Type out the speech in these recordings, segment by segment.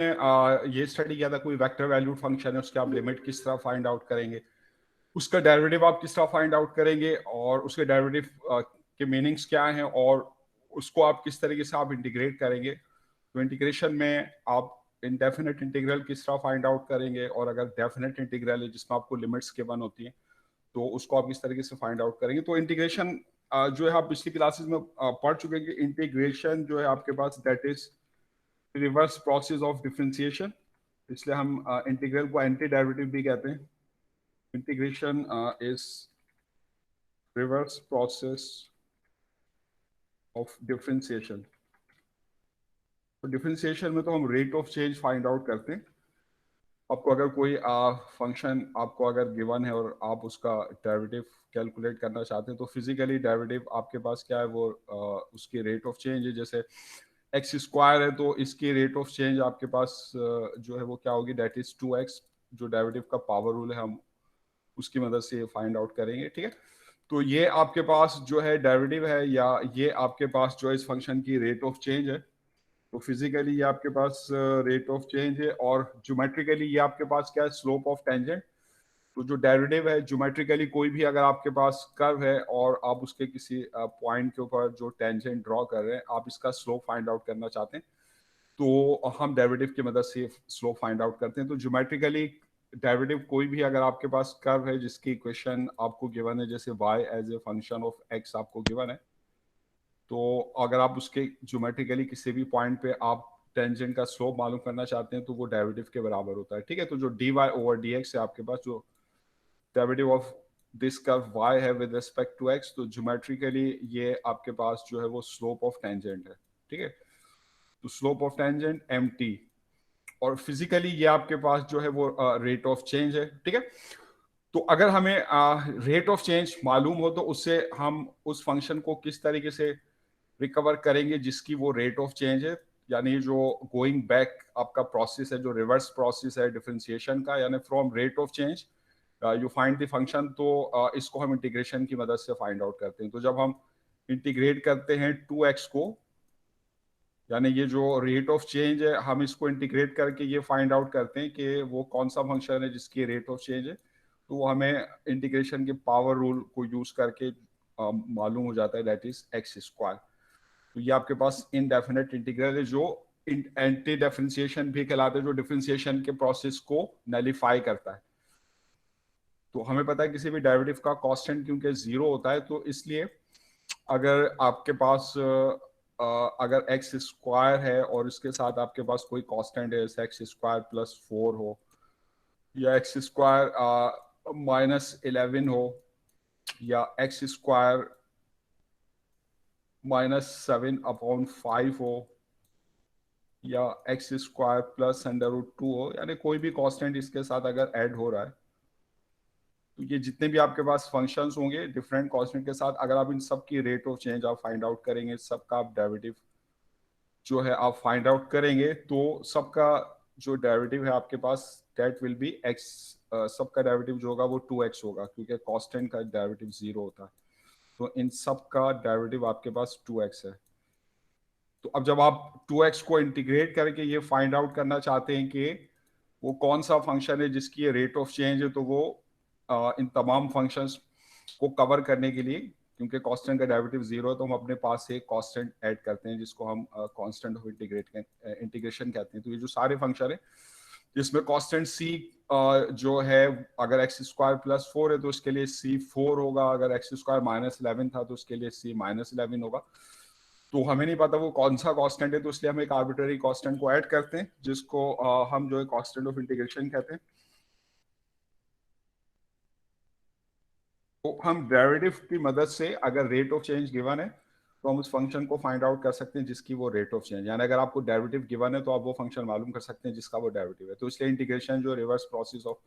ये स्टडी किया था, कोई वेक्टर वैल्यूड फंक्शन है, उसके आप लिमिट किस तरह फाइंड आउट करेंगे, उसका डेरिवेटिव आप किस तरह फाइंड आउट करेंगे, और उसके डेरिवेटिव के मीनिंग्स क्या हैं, और उसको आप किस तरीके से आप इंटीग्रेट करेंगे। तो इंटीग्रेशन में आप इनडेफिनेट इंटीग्रल किस तरह फाइंड आउट करेंगे, और अगर डेफिनेट इंटीग्रल है जिसमें आपको लिमिट्स गिवन होती हैं तो उसको आप किस तरीके से फाइंड आउट करेंगे। तो इंटीग्रेशन जो है आप पिछली क्लासेस में पढ़ चुके हैं कि इंटीग्रेशन जो है आपके पास that is reverse process of differentiation, इसलिए हम इंटीग्रल को एंटी डेरिवेटिव भी कहते हैं। Integration is reverse process of differentiation. तो डिफरेंशिएशन में तो हम rate of change find out करते हैं। आपको अगर कोई फंक्शन आपको अगर गिवन है और आप उसका डेरिवेटिव कैलकुलेट करना चाहते हैं तो फिजिकली डेरिवेटिव आपके पास क्या है, वो उसकी रेट ऑफ चेंज है। जैसे एक्स स्क्वायर है तो इसकी रेट ऑफ चेंज आपके पास जो है वो क्या होगी, डेट इज 2x। जो डेरिवेटिव का पावर रूल है हम उसकी मदद से फाइंड आउट करेंगे, ठीक है। तो ये आपके पास जो है डेरिवेटिव है, या ये आपके पास जो इस फंक्शन की रेट ऑफ चेंज है। तो फिजिकली ये आपके पास रेट ऑफ चेंज है, और ज्योमेट्रिकली ये आपके पास क्या है, स्लोप ऑफ टेंजेंट। तो जो डेरिवेटिव है ज्योमेट्रिकली कोई भी अगर आपके पास कर्व है और आप उसके किसी पॉइंट के ऊपर जो टेंजेंट ड्रॉ कर रहे हैं, आप इसका स्लोप फाइंड आउट करना चाहते हैं तो हम डेरिवेटिव की मदद से स्लोप फाइंड आउट करते हैं। तो ज्योमेट्रिकली डेरिवेटिव कोई भी अगर आपके पास कर्व है जिसकी इक्वेशन आपको गिवन है, जैसे y as a function of x आपको गिवन है, तो अगर आप उसके ज्योमेट्रिकली किसी भी पॉइंट पे आप टेंजेंट का स्लोप मालूम करना चाहते हैं तो वो डेरिवेटिव के बराबर होता है, ठीक है। तो जो dy ओवर dx है आपके पास, जो derivative of this curve y है विद रिस्पेक्ट टू x, तो ज्योमेट्रिकली ये आपके पास जो है वो स्लोप ऑफ टेंजेंट है, ठीक है। तो स्लोप ऑफ टेंजेंट mt, और फिजिकली ये आपके पास जो है वो रेट ऑफ चेंज है, ठीक है। तो अगर हमें रेट ऑफ चेंज मालूम हो तो उससे हम उस फंक्शन को किस तरीके से रिकवर करेंगे जिसकी वो रेट ऑफ चेंज है, यानी जो गोइंग बैक आपका प्रोसेस है, जो रिवर्स प्रोसेस है डिफरेंशिएशन का, यानी from rate of change you find the function. तो इसको हम इंटीग्रेशन की मदद से फाइंड आउट करते हैं। तो जब हम इंटीग्रेट करते हैं 2x को, यानी ये जो रेट ऑफ चेंज है, हम इसको इंटीग्रेट करके ये फाइंड आउट करते हैं कि वो कौन सा फंक्शन है जिसकी रेट ऑफ चेंज है। तो वो हमें इंटीग्रेशन के पावर रूल को यूज करके मालूम हो जाता है, दैट इज एक्स स्क्वायर। तो ये आपके पास इनडेफिनेट इंटीग्रल है जो एंटी डिफरेंशिएशन भी कहलाते हैं, जो डिफरेंशिएशन के प्रोसेस को नलिफाई करता है। तो हमें पता है किसी भी डेरिवेटिव का कांस्टेंट क्योंकि जीरो होता है, तो इसलिए अगर आपके पास अगर एक्स स्क्वायर है और इसके साथ आपके पास कोई कांस्टेंट है, जैसे एक्स स्क्वायर प्लस 4 हो, या एक्स स्क्वायर -11 हो, या एक्स स्क्वायर -7/5 हो, या एक्स स्क्वायर +√2 हो, यानी कोई भी कांस्टेंट इसके साथ अगर ऐड हो रहा है, तो ये जितने भी आपके पास फंक्शंस होंगे डिफरेंट कांस्टेंट के साथ, अगर आप इन सब की रेट ऑफ चेंज आप फाइंड आउट करेंगे, सबका आप डेरिवेटिव जो है आप फाइंड आउट करेंगे, तो सबका जो डेरिवेटिव है आपके पास दैट विल बी एक्स। सबका डेरिवेटिव जो होगा वो 2x होगा, क्योंकि कांस्टेंट का डेरिवेटिव जीरो होता है। तो इन सब का डेरिवेटिव आपके पास 2x है। तो अब जब आप 2x को इंटीग्रेट करके ये फाइंड आउट करना चाहते हैं कि वो कौन सा फंक्शन है जिसकी रेट ऑफ चेंज है, तो वो इन तमाम फंक्शंस को कवर करने के लिए, क्योंकि कांस्टेंट का डेरिवेटिव जीरो है, तो हम अपने पास से कांस्टेंट ऐड करते हैं जिसको हम कांस्टेंट ऑफ इंटीग्रेशन कहते हैं। तो ये जो सारे फंक्शन है जिसमें कांस्टेंट c जो है, अगर एक्स स्क्वायर +4 है तो उसके लिए c4 होगा, अगर एक्स स्क्वायर -11 था तो उसके लिए c -11 होगा। तो हमें नहीं पता वो कौन सा कांस्टेंट है, तो इसलिए हम एक आर्बिट्ररी कांस्टेंट को ऐड करते हैं जिसको हम जो है कांस्टेंट ऑफ इंटीग्रेशन कहते हैं। तो हम डेरिवेटिव की मदद से अगर रेट ऑफ चेंज गिवन है तो हम उस फंक्शन को फाइंड आउट कर सकते हैं जिसकी वो रेट ऑफ चेंज, यानी अगर आपको डेरिवेटिव गिवन है तो आप वो फंक्शन मालूम कर सकते हैं जिसका वो डेरिवेटिव है। तो इसलिए इंटीग्रेशन जो रिवर्स प्रोसेस ऑफ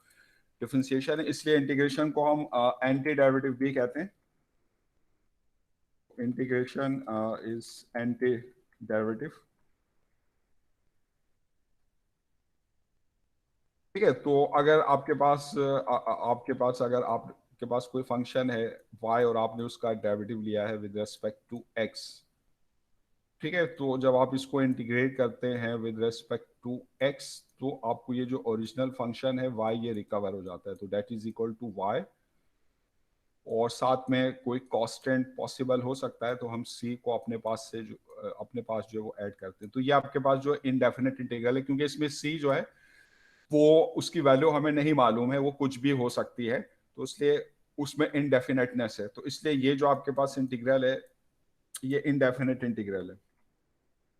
डिफरेंशिएशन है, इसलिए इंटीग्रेशन को हम एंटी डेरिवेटिव भी कहते हैं। इंटीग्रेशन इज एंटी डेरिवेटिव, ठीक है। तो अगर आपके पास आपके पास अगर आपके पास कोई फंक्शन है y और आपने उसका डेरिवेटिव लिया है विद रेस्पेक्ट टू x, ठीक है। तो जब आप इसको इंटीग्रेट करते हैं विद रेस्पेक्ट टू एक्स, तो आपको ये जो ओरिजिनल फंक्शन है y ये रिकवर हो जाता है, तो that is equal to y। और साथ में कोई कांस्टेंट पॉसिबल हो सकता है, तो हम c को अपने पास से जो अपने पास जो है वो ऐड करते हैं। तो ये आपके पास जो इनडेफिनेट इंटीग्रल है, क्योंकि इसमें c जो है वो उसकी वैल्यू हमें नहीं मालूम है, वो कुछ भी हो सकती है, तो इसलिए उसमें इनडेफिनेटनेस है, तो इसलिए ये जो आपके पास इंटीग्रल है ये इनडेफिनेट इंटीग्रल है,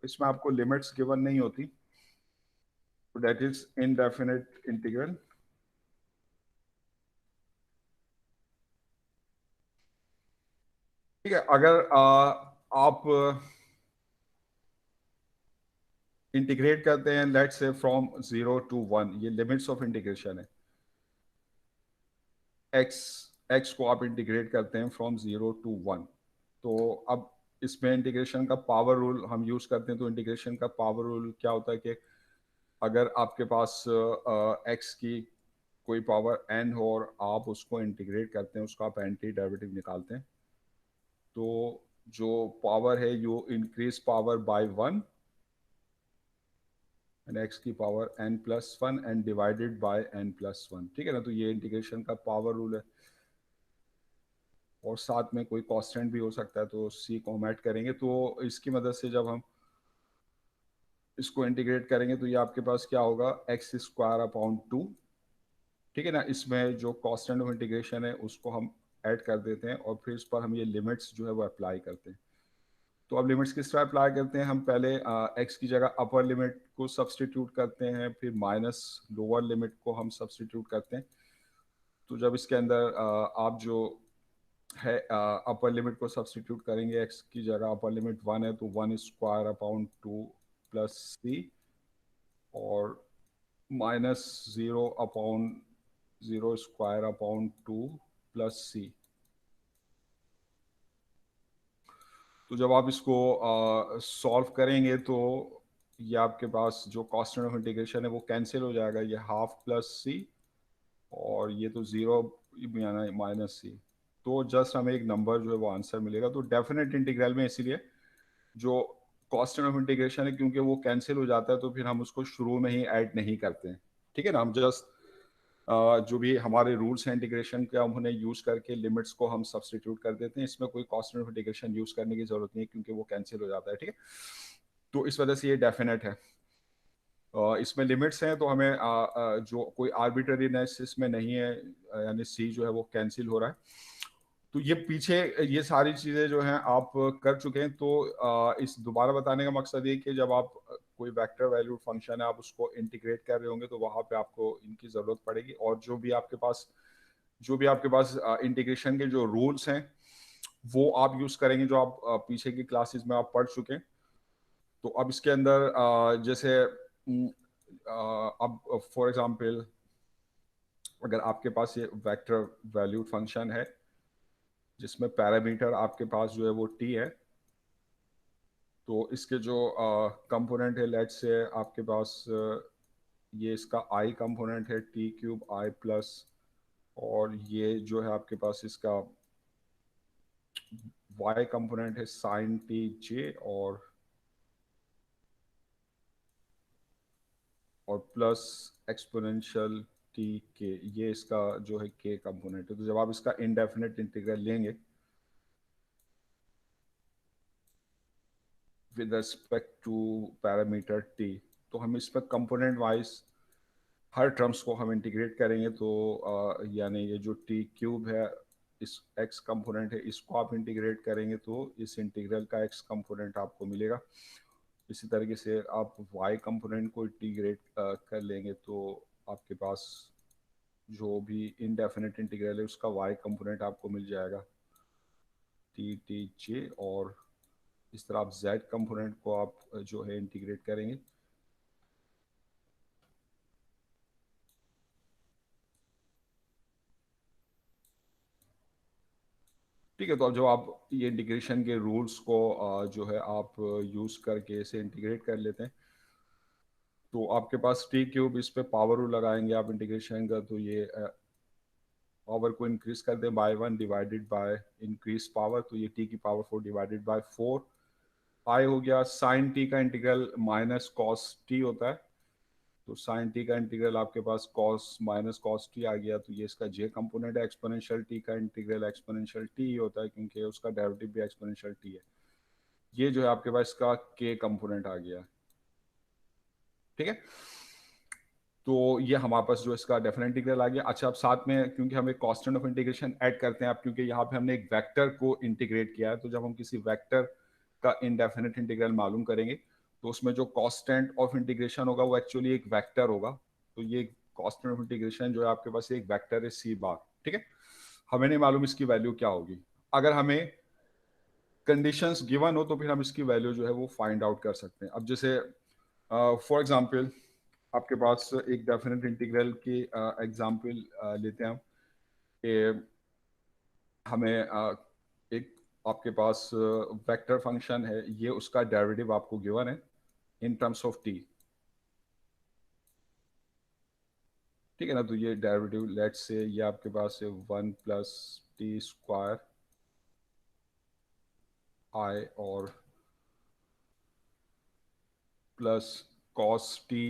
इसमें आपको लिमिट्स गिवन नहीं होती, तो दैट इज इनडेफिनेट इंटीग्रल। ठीक है, अगर आप इंटीग्रेट करते हैं लेट्स से फ्रॉम 0 to 1, ये लिमिट्स ऑफ इंटीग्रेशन है, एक्स एक्स को आप इंटीग्रेट करते हैं फ्रॉम 0 to 1, तो अब इसमें इंटीग्रेशन का पावर रूल हम यूज करते हैं। तो इंटीग्रेशन का पावर रूल क्या होता है कि अगर आपके पास एक्स की कोई पावर एन हो और आप उसको इंटीग्रेट करते हैं, उसका आप एंटी डेरिवेटिव निकालते हैं, तो जो पावर है you increase power by 1 and x की power n+1 and divided by n+1। ठीक है ना, तो ये इंटीग्रेशन का पावर रूल है। और साथ में कोई कांस्टेंट भी हो सकता है, तो सी को हम ऐड करेंगे, तो इसकी मदद से जब हम इसको इंटीग्रेट करेंगे तो ये आपके पास क्या होगा, x² अपॉन 2। ठीक है ना, इसमें जो कांस्टेंट ऑफ इंटीग्रेशन है उसको हम ऐड कर देते हैं और फिर इस पर हम ये लिमिट्स जो है वो अप्लाई करते हैं। तो अब लिमिट्स किस तरह अप्लाई करते हैं, हम पहले x की जगह अपर लिमिट को सब्सटीट्यूट करते हैं, फिर माइनस लोअर लिमिट को हम सब्सटीट्यूट करते हैं। तो जब इसके अंदर आप जो है अपर लिमिट को सब्सटीट्यूट करेंगे, x की जगह अपर लिमिट 1 है, तो 1² अपॉन 2 प्लस c, और -0/0² अपॉन 2 प्लस c। तो जब आप इसको सॉल्व करेंगे तो ये आपके पास जो कांस्टेंट ऑफ इंटीग्रेशन है वो कैंसिल हो जाएगा, ये हाफ प्लस सी और ये तो जीरो यानी माइनस सी, तो जस्ट हमें एक नंबर जो है वो आंसर मिलेगा। तो डेफिनेट इंटीग्रल में इसीलिए जो कांस्टेंट ऑफ इंटीग्रेशन है, क्योंकि वो कैंसिल हो जाता है, तो फिर हम उसको शुरू में ही ऐड नहीं करते हैं। ठीक है ना, हम जस्ट जो भी हमारे रूल्स हैं इंटीग्रेशन के, हम उन्हें यूज करके लिमिट्स को हम सब्सटीट्यूट कर देते हैं, इसमें कोई कांस्टेंट ऑफ इंटीग्रेशन यूज करने की जरूरत नहीं है क्योंकि वो कैंसिल हो जाता है। ठीक है, तो इस वजह से ये डेफिनेट है। इसमें लिमिट्स हैं, तो हमें जो कोई आर्बिट्ररीनेस इसमें नहीं है, यानी सी जो है वो कैंसिल हो रहा है। तो ये पीछे ये सारी चीज़ें जो हैं आप कर चुके हैं, तो इस दोबारा बताने का मकसद ये कि जब आप कोई वेक्टर वैल्यू फंक्शन है आप उसको इंटीग्रेट कर रहे होंगे, तो वहाँ पे आपको इनकी ज़रूरत पड़ेगी। और जो भी आपके पास इंटीग्रेशन के जो रूल्स हैं वो आप यूज़ करेंगे, जो आप पीछे की क्लासेस में आप पढ़ चुके हैं। तो अब इसके अंदर जैसे अब फॉर एग्जांपल अगर आपके पास ये वेक्टर वैल्यू फंक्शन है जिसमें पैरामीटर आपके पास जो है वो t है, तो इसके जो कंपोनेंट है, लेट्स से आपके पास ये इसका i कंपोनेंट है t³ i+, और ये जो है आपके पास इसका y कंपोनेंट है sin tj, और प्लस एक्सपोनेंशियल टी के, ये इसका जो है के कंपोनेंट है। तो जब आप इसका इनडेफिनेट इंटीग्रल लेंगे with respect to parameter T, तो हम इस पर कंपोनेंट वाइज हर टर्म्स को हम इंटीग्रेट करेंगे, तो यानी ये जो t³ है, इस x कंपोनेंट है, इसको आप इंटीग्रेट करेंगे तो इस इंटीग्रल का x कंपोनेंट आपको मिलेगा। इसी तरीके से आप y कंपोनेंट को इंटीग्रेट कर लेंगे तो आपके पास जो भी इनडेफिनेट इंटीग्रल है उसका y कंपोनेंट आपको मिल जाएगा t/j, और इस तरह आप z कंपोनेंट को आप जो है इंटीग्रेट करेंगे। ठीक है, तो अब जब आप ये इंटीग्रेशन के रूल्स को जो है आप यूज करके इसे इंटीग्रेट कर लेते हैं, तो आपके पास t³ इस पे पावर रूल लगाएंगे आप इंटीग्रेशन का, तो ये पावर को इंक्रीज कर दें by 1 divided by increase power, तो ये t⁴ डिवाइडेड बाय 4 आई हो गया। साइन t का इंटीग्रल माइनस कॉस t होता है, तो साइन टी का इंटीग्रल आपके पास कॉस माइनस कॉस टी आ गया, तो ये इसका जे कंपोनेंट है। एक्सपोनेंशियल टी का इंटीग्रल एक्सपोनेंशियल टी ही होता है क्योंकि उसका डेरिवेटिव भी एक्सपोनेंशियल टी है। ये जो है आपके पास इसका के कंपोनेंट आ गया, ठीक है। तो ये हमारे पास जो इसका डेफिनेट इंटीग्रल आ गया। अच्छा, अब साथ में क्योंकि हम एक कांस्टेंट ऑफ इंटीग्रेशन ऐड करते हैं अब, क्योंकि यहाँ पे हमने एक वेक्टर को इंटीग्रेट किया है, तो जब हम किसी वेक्टर का इनडेफिनेट इंटीग्रल मालूम करेंगे तो उसमें जो कांस्टेंट ऑफ इंटीग्रेशन होगा वो एक्चुअली एक वेक्टर होगा। तो ये कांस्टेंट ऑफ इंटीग्रेशन जो है आपके पास एक वेक्टर है सी बार, ठीक है। हमें नहीं मालूम इसकी वैल्यू क्या होगी। अगर हमें कंडीशंस गिवन हो तो फिर हम इसकी वैल्यू जो है वो फाइंड आउट कर सकते हैं। अब जैसे फॉर एग्जांपल आपके पास एक डेफिनेट इंटीग्रल की एग्जांपल लेते हैं हम कि हमें एक आपके पास वेक्टर फंक्शन है, ये उसका डेरिवेटिव आपको गिवन है इन टर्म्स ऑफ टी, ठीक है ना। तो ये डेरिवेटिव लेट्स से ये आपके पास है 1 + t² i और प्लस cos t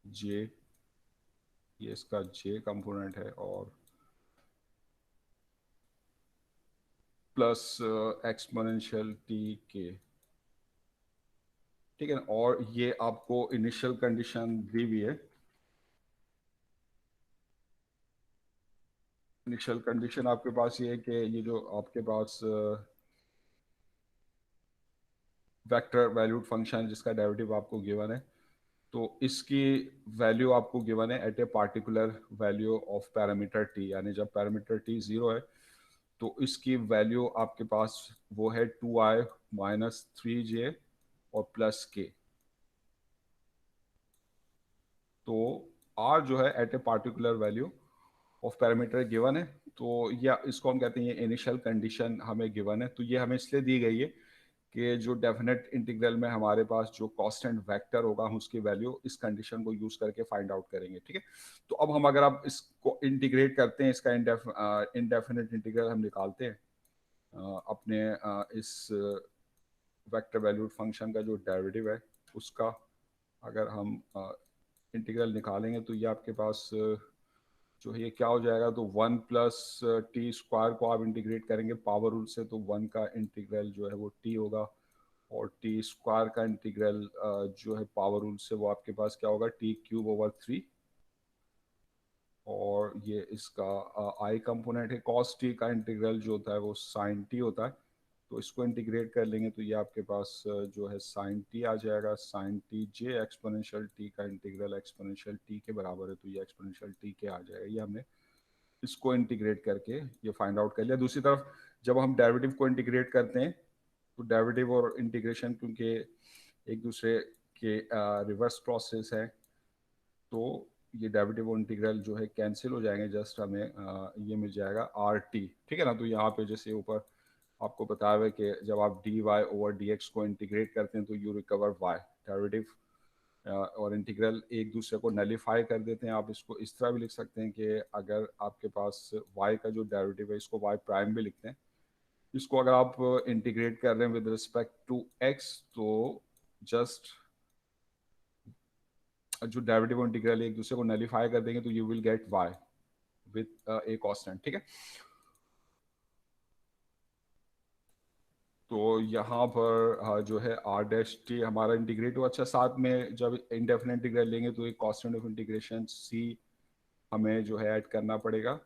j, ये इसका j कंपोनेंट है, और प्लस एक्सपोनेंशियल टी के, ठीक है ना। और ये आपको इनिशियल कंडीशन दी हुई है। इनिशियल कंडीशन आपके पास ये है कि ये जो आपके पास वेक्टर वैल्यूड फंक्शन जिसका डेरिवेटिव आपको गिवन है, तो इसकी वैल्यू आपको गिवन है at a particular value of parameter T, यानी जब पैरामीटर टी 0 है तो इसकी वैल्यू आपके पास वो है 2i - 3j और प्लस के। तो r जो है at a particular value of parameter given है, तो या इसको हम कहते हैं ये इनिशियल कंडीशन हमें गिवन है। तो ये हमें इसलिए दी गई है कि जो डेफिनेट इंटीग्रल में हमारे पास जो कांस्टेंट वेक्टर होगा हम उसकी वैल्यू इस कंडीशन को यूज करके फाइंड आउट करेंगे, ठीक है। तो अब हम अगर आप इसको इंटीग्रेट करते हैं, इसका इनडेफिनेट इंटीग्रल हम निकालते हैं अपने इस वेक्टर वैल्यूड फंक्शन का जो डेरिवेटिव है उसका अगर हम इंटीग्रल निकालेंगे तो ये आपके पास जो है ये क्या हो जाएगा, तो 1 + t² को आप इंटीग्रेट करेंगे पावर रूल से, तो 1 का इंटीग्रल जो है वो t होगा, और t² का इंटीग्रल जो है पावर रूल से वो आपके पास क्या होगा, t³/3, और ये इसका i कंपोनेंट है। cos t का इंटीग्रल जो होता है वो sin t होता है, तो इसको इंटीग्रेट कर लेंगे तो ये आपके पास जो है sin t आ जाएगा। sin t j exponential t का इंटीग्रल एक्सपोनेंशियल t के बराबर है, तो ये एक्सपोनेंशियल t के आ जाएगा। ये हमने इसको इंटीग्रेट करके ये फाइंड आउट कर लिया। दूसरी तरफ जब हम डेरिवेटिव को इंटीग्रेट करते हैं तो डेरिवेटिव और इंटीग्रेशन क्योंकि एक दूसरे के रिवर्स प्रोसेस है, तो ये डेरिवेटिव और इंटीग्रल जो है कैंसिल हो जाएंगे, जस्ट हमें ये मिल जाएगा आर टी, ठीक है ना। तो यहाँ पे जैसे ऊपर आपको बताया हुआ है कि जब आप dy/dx को इंटीग्रेट करते हैं तो यू रिकवर y, डेरिवेटिव और इंटीग्रल एक दूसरे को नलीफाई कर देते हैं। आप इसको इस तरह भी लिख सकते हैं कि अगर आपके पास y का जो डेरिवेटिव है इसको y प्राइम भी लिखते हैं, इसको अगर आप इंटीग्रेट कर रहे हैं विद रिस्पेक्ट टू x, तो जस्ट जो डेरिवेटिव और इंटीग्रल एक दूसरे को नलीफाई कर देंगे तो you will get y with a constant, ठीक है। तो यहाँ पर जो है r' हमारा इंटीग्रेट हुआ। अच्छा, साथ में जब इंडेफिनेट इंटीग्रल लेंगे तो एक कांस्टेंट ऑफ इंटीग्रेशन c हमें जो है ऐड करना पड़ेगा,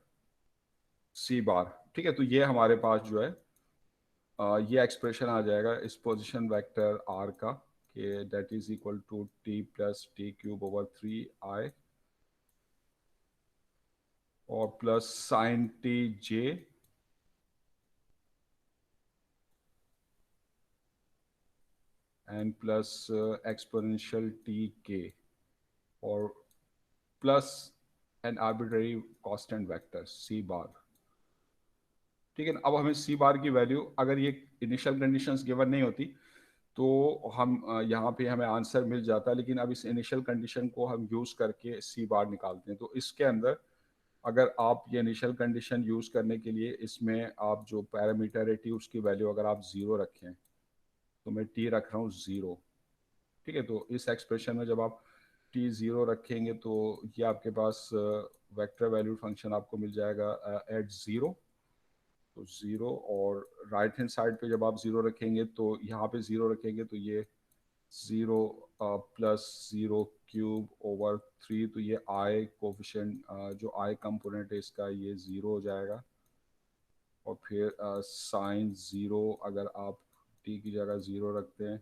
c बार, ठीक है। तो ये हमारे पास जो है ये एक्सप्रेशन आ जाएगा इस पोजीशन वेक्टर r का, कि that is equal to t + t³/3i और plus sin t j and plus exponential t k और plus an arbitrary constant vector c bar, ठीक है ना। अब हमें c बार की वैल्यू, अगर ये इनिशियल कंडीशंस गिवन नहीं होती तो हम यहाँ पे हमें आंसर मिल जाता, लेकिन अब इस इनिशियल कंडीशन को हम यूज़ करके c बार निकालते हैं। तो इसके अंदर अगर आप ये इनिशियल कंडीशन यूज़ करने के लिए इसमें आप जो पैरामीटर है t उसकी वैल्यू अगर आप 0 रखें, तो मैं t रख रहा हूँ 0, ठीक है, तो इस एक्सप्रेशन में जब आप t 0 रखेंगे तो ये आपके पास वेक्टर वैल्यूड फंक्शन आपको मिल जाएगा एट 0, तो 0, और राइट हैंड साइड पे जब आप 0 रखेंगे तो यहाँ पे 0 रखेंगे तो ये 0 प्लस 0 क्यूब ओवर 3, तो ये i कोफिशिएंट जो i कंपोनेंट है इसका ये 0 हो जाएगा, और फिर साइन 0 अगर आप t की जगह 0 रखते हैं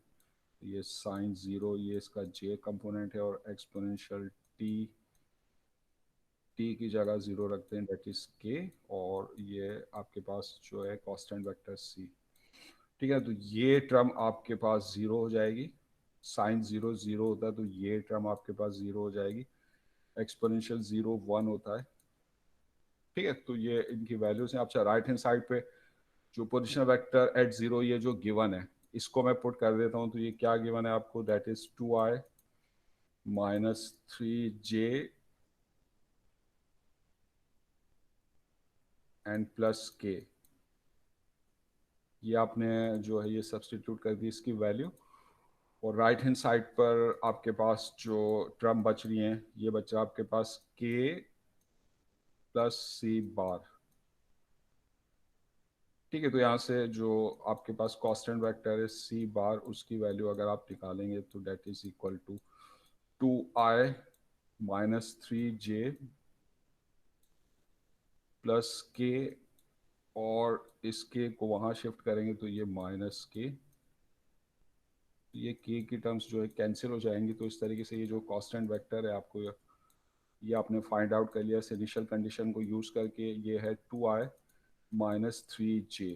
तो ये साइन 0 ये इसका j कंपोनेंट है, और एक्सपोनेंशियल t की जगह 0 रखते हैं डेट इज k, और ये आपके पास जो है कांस्टेंट वेक्टर c। ठीक है, तो ये टर्म आपके पास 0 हो जाएगी, साइन 0 0 होता है तो ये टर्म आपके पास 0 हो जाएगी, एक्सपोनेंशियल 0 1 होता है। ठीक है, तो ये इनकी वैल्यूज हैं। अच्छा, राइट हैंड साइड पे जो पोजिशन वेक्टर एट 0 ये जो गिवन है इसको मैं पुट कर देता हूँ, तो ये क्या गिवन है आपको, that is 2i minus 3j and plus k। ये आपने जो है ये सब्सटीट्यूट कर दी इसकी वैल्यू, और राइट हैंड साइड पर आपके पास जो टर्म बच रही हैं ये बचा आपके पास k प्लस सी बार। ठीक है, तो यहाँ से जो आपके पास कांस्टेंट वेक्टर है सी बार उसकी वैल्यू अगर आप निकालेंगे तो that is equal to 2i minus 3j plus k, और इस k को वहाँ शिफ्ट करेंगे तो ये माइनस k, ये k की टर्म्स जो है कैंसिल हो जाएंगी। तो इस तरीके से ये जो कांस्टेंट वेक्टर है आपको ये आपने फाइंड आउट कर लिया इस इनिशियल कंडीशन को यूज करके, ये है 2i माइनस 3j।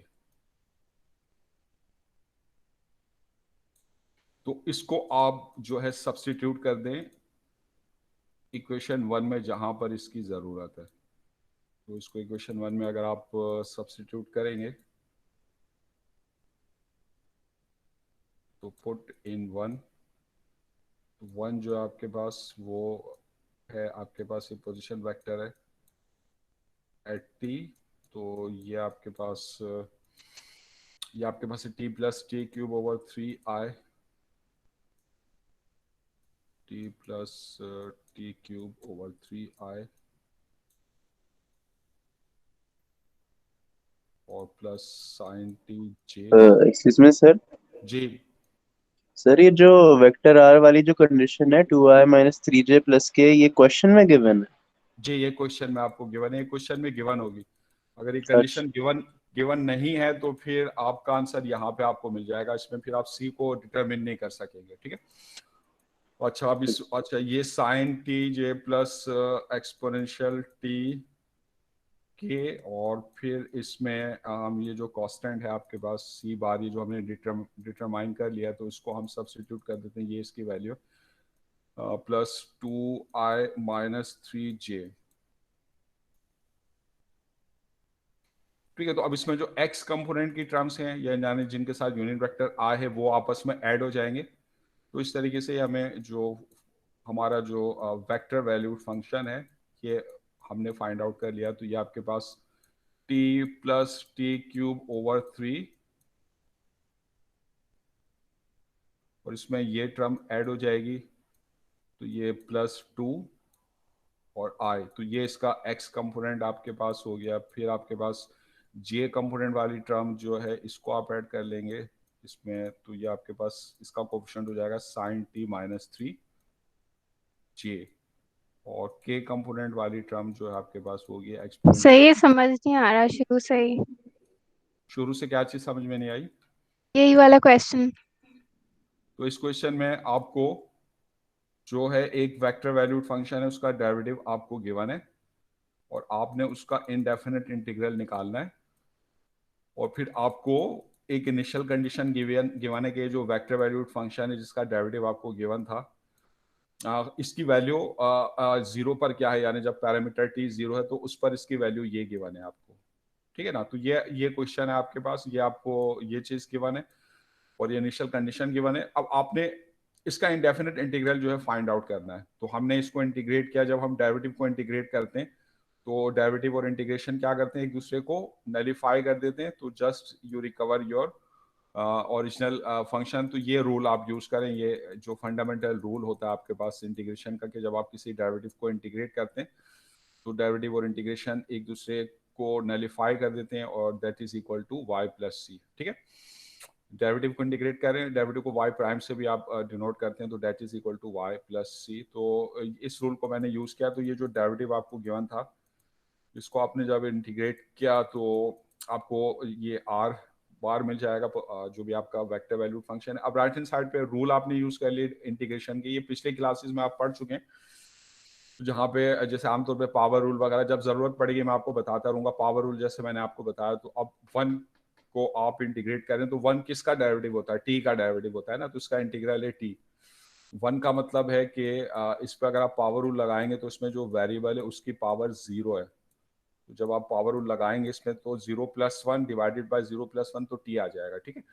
तो इसको आप जो है सब्सटीट्यूट कर दें इक्वेशन 1 में जहां पर इसकी ज़रूरत है, तो इसको इक्वेशन 1 में अगर आप सब्सटीट्यूट करेंगे तो पुट इन 1, तो 1 जो है आपके पास वो है आपके पास ये पोजीशन वेक्टर है एट t, तो ये आपके पास है t plus T cube over 3i, t plus T cube over 3i और प्लस साइन टी जे एक्सक्यूज मी सर। जी। सर ये जो वेक्टर आर वाली जो कंडीशन है 2i माइनस 3j प्लस के, ये क्वेश्चन में गिवन है? जी, ये क्वेश्चन में आपको गिवन है, ये क्वेश्चन में गिवन होगी। अगर ये अच्छा। कंडीशन गिवन गिवन नहीं है तो फिर आपका आंसर यहाँ पे आपको मिल जाएगा, इसमें फिर आप सी को डिटरमिन नहीं कर सकेंगे। ठीक है, अच्छा अब इस अच्छा ये साइन टी जे प्लस एक्सपोनेंशियल टी के, और फिर इसमें हम ये जो कांस्टेंट है आपके पास सी बार ये जो हमने डिटरमाइन कर लिया तो इसको हम सब्स्टिट्यूट कर देते हैं, ये इसकी value plus 2i minus 3j। ठीक है, तो अब इसमें जो x कंपोनेंट की टर्म्स हैं या यानी जिनके साथ यूनिट वेक्टर i है वो आपस में ऐड हो जाएंगे। तो इस तरीके से हमें जो हमारा जो वेक्टर वैल्यूड फंक्शन है ये हमने फाइंड आउट कर लिया। तो ये आपके पास t plus T cube over 3, और इसमें ये टर्म ऐड हो जाएगी तो ये प्लस 2 और i, तो ये इसका x कंपोनेंट आपके पास हो गया। फिर आपके पास j कंपोनेंट वाली टर्म जो है इसको आप ऐड कर लेंगे इसमें, तो ये आपके पास इसका कोफिशिएंट हो जाएगा साइन t माइनस 3j, और k कंपोनेंट वाली टर्म जो है आपके पास होगी सही एक्सपोनेंशियल। है, समझ नहीं आ रहा शुरू से ही। शुरू से क्या चीज़ समझ में नहीं आई? यही वाला क्वेश्चन। तो इस क्वेश्चन में आपको जो है एक वेक्टर वैल्यूड फंक्शन है उसका डेरिवेटिव आपको गिवन है, और आपने उसका इनडेफिनेट इंटीग्रल निकालना है, और फिर आपको एक इनिशियल कंडीशन गिवन है कि जो वेक्टर वैल्यूड फंक्शन है जिसका डेरिवेटिव आपको गिवन था इसकी वैल्यू 0 पर क्या है, यानी जब पैरामीटर t 0 है तो उस पर इसकी वैल्यू ये गिवन है आपको। ठीक है ना, तो ये क्वेश्चन है आपके पास, ये आपको ये चीज गिवन है और ये इनिशियल कंडीशन गिवन है। अब आपने इसका इंडेफिनिट इंटीग्रल जो है फाइंड आउट करना है, तो हमने इसको इंटीग्रेट किया। जब हम डेरिवेटिव को इंटीग्रेट करते हैं तो डेरिवेटिव और इंटीग्रेशन क्या करते हैं, एक दूसरे को नलीफाई कर देते हैं, तो just you recover your original function, तो ये रूल आप यूज करें, ये जो फंडामेंटल रूल होता है आपके पास इंटीग्रेशन का, कि जब आप किसी डेरिवेटिव को इंटीग्रेट करते हैं तो डेरिवेटिव और इंटीग्रेशन एक दूसरे को नलिफाई कर देते हैं, और that is equal to y plus C. ठीक है, डेरिवेटिव को इंटीग्रेट करें, डेरिवेटिव को y प्राइम से भी आप डिनोट करते हैं, तो that is equal to y plus C. तो इस रूल को मैंने यूज किया, तो ये जो डेरिवेटिव आपको गिवन था, इसको आपने जब इंटीग्रेट किया तो आपको ये r बार मिल जाएगा, जो भी आपका वेक्टर वैल्यू फंक्शन है। अब राइट हैंड साइड पे रूल आपने यूज कर लिए इंटीग्रेशन के, ये पिछले क्लासेस में आप पढ़ चुके हैं, जहाँ पे जैसे आमतौर पे पावर रूल वगैरह जब जरूरत पड़ेगी मैं आपको बताता रहूंगा। पावर रूल जैसे मैंने आपको बताया, तो अब वन को आप इंटीग्रेट करें तो वन किसका डेरिवेटिव होता है, टी का डेरिवेटिव होता है ना, तो इसका इंटीग्रल है टी। वन का मतलब है कि इस पर अगर आप पावर रूल लगाएंगे तो इसमें जो वेरिएबल है उसकी पावर 0 है, तो जब आप पावर रूल लगाएंगे इसमें तो 0+1 डिवाइडेड बाय 0+1 तो टी आ जाएगा। ठीक है,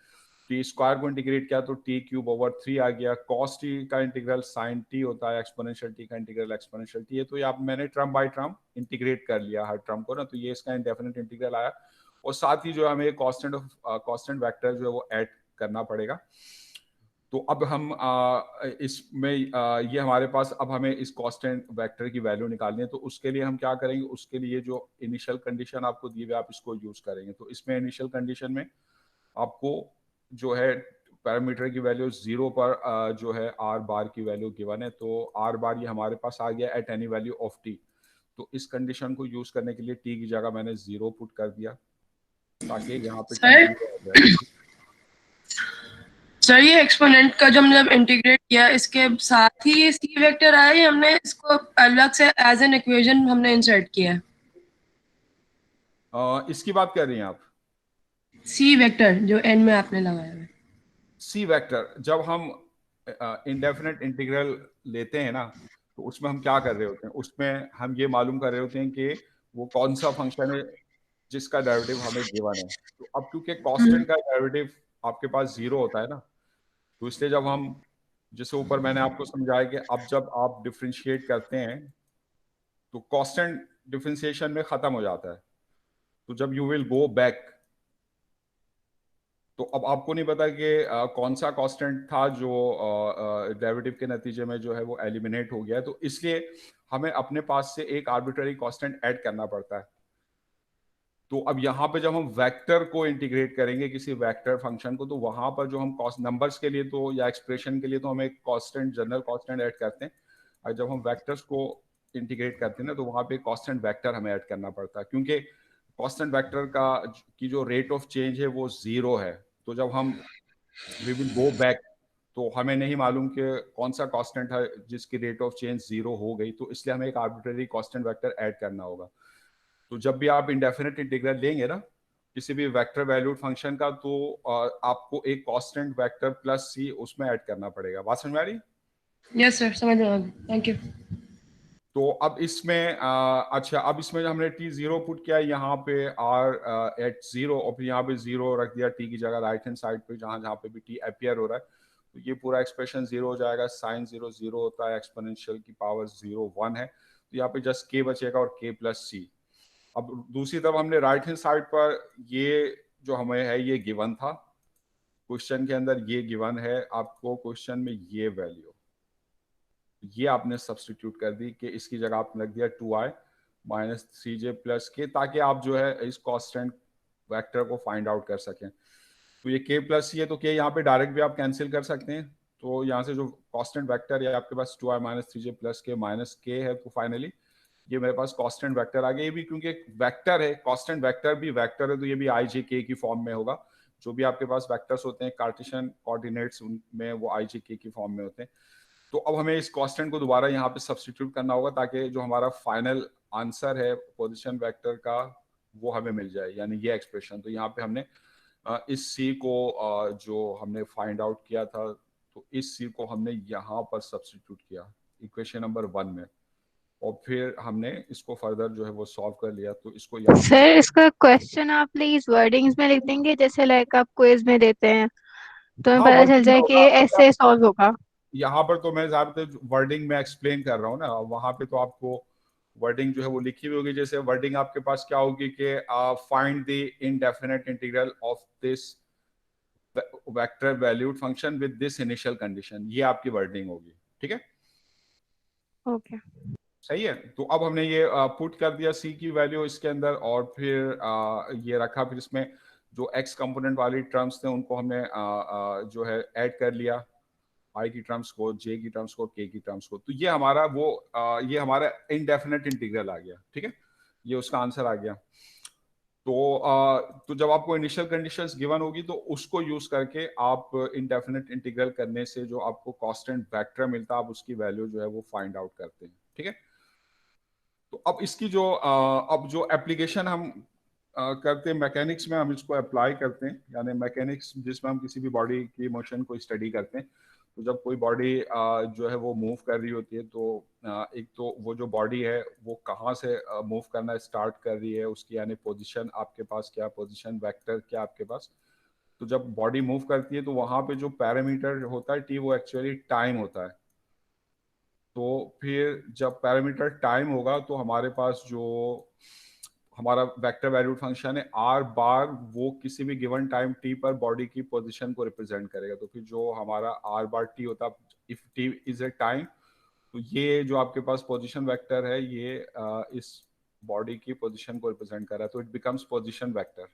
टी स्क्वायर को इंटीग्रेट किया तो टी क्यूब ओवर 3 आ गया। कॉस टी का इंटीग्रल साइन टी होता है, एक्सपोनेंशियल टी का इंटीग्रल एक्सपोनेंशियल टी है। तो ये आप मैंने टर्म बाय टर्म इंटीग्रेट कर लिया हर टर्म को ना, तो ये इसका इंडेफिनिट इंटीग्रल आया, और साथ ही जो हमें कांस्टेंट वेक्टर जो है वो ऐड करना पड़ेगा। तो अब हम इसमें ये हमारे पास, अब हमें इस कांस्टेंट वेक्टर की वैल्यू निकालनी है, तो उसके लिए हम क्या करेंगे, उसके लिए जो इनिशियल कंडीशन आपको दी हुई आप इसको यूज करेंगे। तो इसमें इनिशियल कंडीशन में आपको जो है पैरामीटर की वैल्यू 0 पर जो है आर बार की वैल्यू गिवन है, तो आर बार ये हमारे पास आ गया at any value of T. तो इस कंडीशन को यूज करने के लिए टी की जगह मैंने 0 पुट कर दिया, ताकि यहाँ पे टी 0 हो जाए। सर ये एक्सपोनेंट का जो हमने इंटीग्रेट किया, इसके साथ ही सी वेक्टर आया या हमने इसको अलग से एज एन इक्वेशन हमने इंसर्ट किया है? इसकी बात कर रही हैं आप? सी वेक्टर जो एन में आपने लगाया है। सी वेक्टर, जब हम इंडेफिनेट इंटीग्रल लेते हैं ना, तो उसमें हम क्या कर रहे होते हैं, उसमें हम ये मालूम कर रहे होते हैं कि वो कौन सा फंक्शन है जिसका डेरिवेटिव हमें गिवन है। तो अब क्योंकि कांस्टेंट का डेरिवेटिव आपके पास 0 होता है ना, तो इसलिए जब हम, जैसे ऊपर मैंने आपको समझाया कि अब जब आप डिफ्रेंशिएट करते हैं तो कांस्टेंट डिफरेंशिएशन में खत्म हो जाता है। तो जब यू विल गो बैक, तो अब आपको नहीं पता कि कौन सा कांस्टेंट था जो डेरिवेटिव के नतीजे में जो है वो एलिमिनेट हो गया है, तो इसलिए हमें अपने पास से एक आर्बिट्ररी कांस्टेंट ऐड करना पड़ता है। तो अब यहाँ पे जब हम वेक्टर को इंटीग्रेट करेंगे किसी वेक्टर फंक्शन को, तो वहां पर जो हम कॉस्ट नंबर्स के लिए तो या एक्सप्रेशन के लिए तो हम एक कांस्टेंट, जनरल कांस्टेंट ऐड करते हैं, और जब हम वेक्टर्स को इंटीग्रेट करते हैं ना, तो वहां पे कांस्टेंट वेक्टर हमें ऐड करना पड़ता है, क्योंकि कांस्टेंट वेक्टर का की जो रेट ऑफ चेंज है वो 0 है। तो जब हम वी विल गो बैक, तो हमें नहीं मालूम कि कौन सा कांस्टेंट है जिसकी रेट ऑफ चेंज 0 हो गई, तो इसलिए हमें एक आर्बिट्ररी कांस्टेंट वेक्टर ऐड करना होगा। तो जब भी आप इंडेफिनेट इंटीग्रल लेंगे ना किसी भी वेक्टर वैल्यूड फंक्शन का, तो आपको एक कांस्टेंट वेक्टर प्लस सी उसमें ऐड करना पड़ेगा। बात समझ में आ रही? यस सर, समझ रहा हूँ, थैंक यू। तो अब इसमें अच्छा, अब इसमें हमने टी 0 पुट किया, यहाँ पे आर एट 0, और फिर यहाँ पे 0 रख दिया टी की जगह राइट हैंड साइड पे, जहाँ जहाँ पे भी टी अपियर हो रहा है, तो ये पूरा एक्सप्रेशन 0 हो जाएगा। साइन 0 0 होता है, एक्सपोनेंशियल की पावर 0 1 है, तो यहाँ पे जस्ट के बचेगा और के प्लस सी। अब दूसरी तरफ हमने राइट हैंड साइड पर ये जो हमें है ये गिवन था, क्वेश्चन के अंदर ये गिवन है आपको, क्वेश्चन में ये वैल्यू ये आपने सब्स्टिट्यूट कर दी कि इसकी जगह आपने लग दिया 2i माइनस 3j प्लस के, ताकि आप जो है इस कांस्टेंट वेक्टर को फाइंड आउट कर सकें। तो ये k प्लस सी है, तो k यहाँ पे डायरेक्ट भी आप कैंसिल कर सकते हैं, तो यहाँ से जो कांस्टेंट वेक्टर है आपके पास 2i माइनस 3j प्लस के माइनस k है, तो फाइनली ये मेरे पास कांस्टेंट वेक्टर आ गया। ये भी क्योंकि वेक्टर है, कांस्टेंट वेक्टर भी वेक्टर है, तो ये भी आई जे के की फॉर्म में होगा। जो भी आपके पास वेक्टर्स होते हैं कार्टेशियन कोऑर्डिनेट्स, उनमें वो आई जे के की फॉर्म में होते हैं। तो अब हमें इस कांस्टेंट को दोबारा यहाँ पे सब्स्टिट्यूट करना होगा, ताकि जो हमारा फाइनल आंसर है पोजीशन वेक्टर का वो हमें मिल जाए, यानी ये एक्सप्रेशन। तो यहाँ पे हमने इस सी को जो हमने फाइंड आउट किया था, तो इस सी को हमने यहाँ पर सब्स्टिट्यूट किया इक्वेशन नंबर 1 में, और फिर हमने इसको फर्दर जो है वो सॉल्व कर लिया। तो इसको यहाँ सर इसका क्वेश्चन आप प्लीज वर्डिंग्स में लिख देंगे, जैसे लाइक आप क्विज में देते हैं, तो हमें हाँ पता चल वर्डिंग में जाए कि होगा। ऐसे सॉल्व होगा। यहाँ पर तो मैं ज्यादातर वर्डिंग में एक्सप्लेन कर रहा हूँ ना, वहां पे तो आपको वर्डिंग जो है वो लिखी हुई होगी। जैसे वर्डिंग आपके पास क्या होगी कि find the indefinite integral of this vector valued function with this initial condition, ये आपकी वर्डिंग होगी, ठीक है। ओके। सही है। तो अब हमने ये पुट कर दिया सी की वैल्यू इसके अंदर, और फिर ये रखा, फिर इसमें जो एक्स कंपोनेंट वाली टर्म्स थे उनको हमने जो है ऐड कर लिया, आई की टर्म्स को, जे की टर्म्स को, के की टर्म्स को। तो ये हमारा वो ये हमारा इनडेफिनेट इंटीग्रल आ गया, ठीक है, ये उसका आंसर आ गया। तो जब आपको इनिशियल कंडीशंस गिवन होगी तो उसको यूज करके आप इनडेफिनेट इंटीग्रल करने से जो आपको कांस्टेंट वेक्टर मिलता है, आप उसकी वैल्यू जो है वो फाइंड आउट करते हैं, ठीक है। तो अब इसकी जो अब जो एप्लीकेशन हम करते हैं मैकेनिक्स में, हम इसको अप्लाई करते हैं, यानी मैकेनिक्स जिसमें हम किसी भी बॉडी की मोशन को स्टडी करते हैं। तो जब कोई बॉडी जो है वो मूव कर रही होती है, तो एक तो वो जो बॉडी है वो कहाँ से मूव करना स्टार्ट कर रही है, उसकी यानी पोजीशन आपके पास क्या, पोजीशन वेक्टर क्या आपके पास। तो जब बॉडी मूव करती है तो वहाँ पे जो पैरामीटर होता है टी, वो एक्चुअली टाइम होता है। तो फिर जब पैरामीटर टाइम होगा तो हमारे पास जो हमारा वेक्टर वैल्यूड फंक्शन है आर बार, वो किसी भी गिवन टाइम टी पर बॉडी की पोजीशन को रिप्रेजेंट करेगा। तो फिर जो हमारा आर बार टी होता है, if T is a time, तो ये जो आपके पास पोजीशन वेक्टर है ये इस बॉडी की पोजीशन को रिप्रेजेंट कर रहा है, तो इट बिकम्स पोजीशन वेक्टर,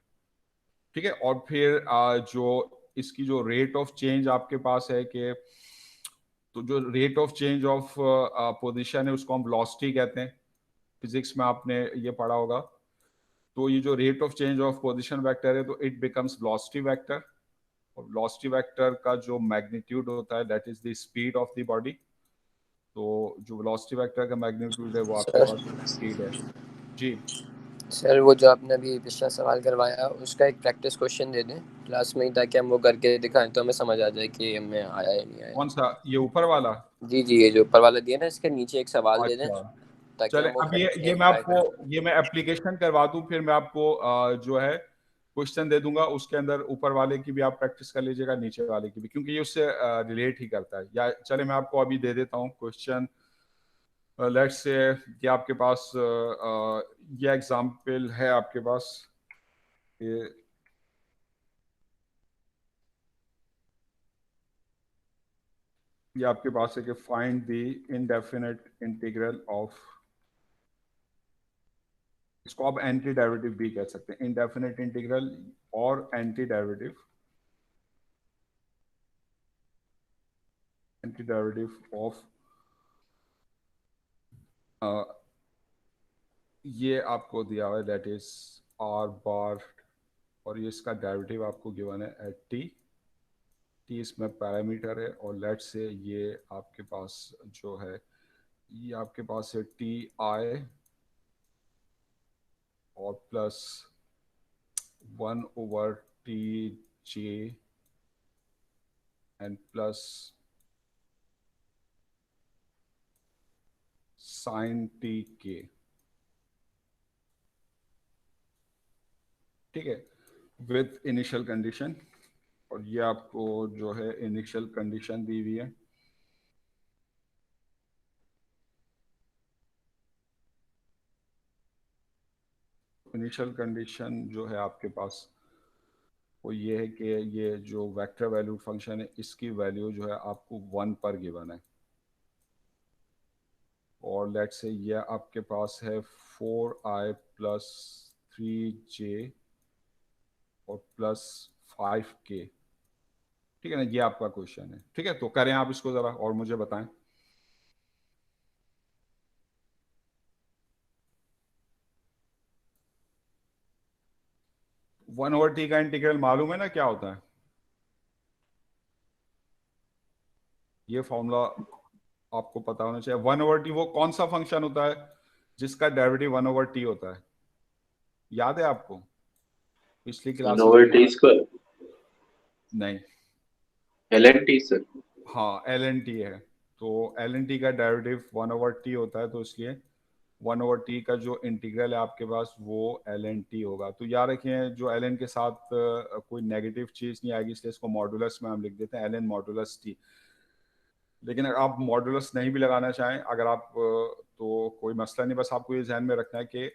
ठीक है। और फिर जो इसकी जो रेट ऑफ चेंज आपके पास है कि, तो जो rate of change of position है उसको हम वेलोसिटी कहते हैं, फिजिक्स में आपने ये पढ़ा होगा। तो ये जो rate of change of position vector है तो इट बिकम्स वेलोसिटी वेक्टर, और वेलोसिटी वेक्टर का जो मैग्नीट्यूड होता है that is the speed of the body. तो जो वेलोसिटी वेक्टर का मैग्नीट्यूड है वो आपके पास स्पीड है जी। सर वो जो आपने अभी पिछला सवाल करवाया उसका एक प्रैक्टिस क्वेश्चन दे दें क्लास में, ताकि हम वो करके दिखाएं तो हमें समझ आ जाए कि हमें आया या नहीं आया। कौन सा, ये ऊपर वाला? जी जी, ये जो ऊपर वाला दिया ना, इसके नीचे एक सवाल दे दें अच्छा ताकि चले, हम वो अब ये करके मैं try करें। आपको ये मैं एप्लीकेशन करवा दूं, फिर मैं आपको जो है क्वेश्चन दे दूंगा, उसके अंदर ऊपर वाले की भी आप प्रैक्टिस कर लीजिएगा, नीचे वाले की भी, क्योंकि ये उससे रिलेट ही करता है। या चले मैं आपको अभी दे देता हूँ क्वेश्चन। लेट्स से ये आपके पास ये एग्जांपल है आपके पास, ये आपके पास है कि find the indefinite integral of, इसको आप एंटी डेरिवेटिव भी कह सकते हैं, इनडेफिनेट इंटीग्रल और एंटी डेरिवेटिव ऑफ ये आपको दिया हुआ है दैट इज आर बार, और ये इसका डेरिवेटिव आपको गिवन है एट टी, टी इसमें पैरामीटर है। और लेट्स से ये आपके पास जो है ये आपके पास है टी आई और प्लस 1/टी J and plus sine T K, ठीक है, विद इनिशियल कंडीशन। और ये आपको जो है इनिशियल कंडीशन दी हुई है। इनिशियल कंडीशन जो है आपके पास वो ये है कि ये जो वेक्टर वैल्यू फंक्शन है इसकी वैल्यू जो है आपको 1 पर गिवन है। और लेट्स से ये आपके पास है 4i प्लस 3j और प्लस 5k, ठीक है ना, ये आपका क्वेश्चन है, ठीक है। तो करें आप इसको जरा और मुझे बताएं। वन ओवर टी का इंटीग्रल मालूम है ना क्या होता है? ये फॉर्मूला आपको पता होना चाहिए। 1/t वो कौन सा फंक्शन होता है जिसका डेरिवेटिव 1/t होता है? याद है आपको पिछली क्लास टी स्क्वायर नहीं, LNT सर। हाँ LNT है। तो LNT का डेरिवेटिव 1/t होता है, तो इसलिए 1/t का जो इंटीग्रल है आपके पास वो LNT होगा। तो याद रखें जो LN के साथ कोई नेगेटिव चीज नहीं आएगी, इसलिए इसको मॉडुलस में हम लिख देते हैं LN मॉडुलस T। लेकिन अगर आप मॉडुलस नहीं भी लगाना चाहें अगर आप तो कोई मसला नहीं, बस आपको ये ध्यान में रखना है कि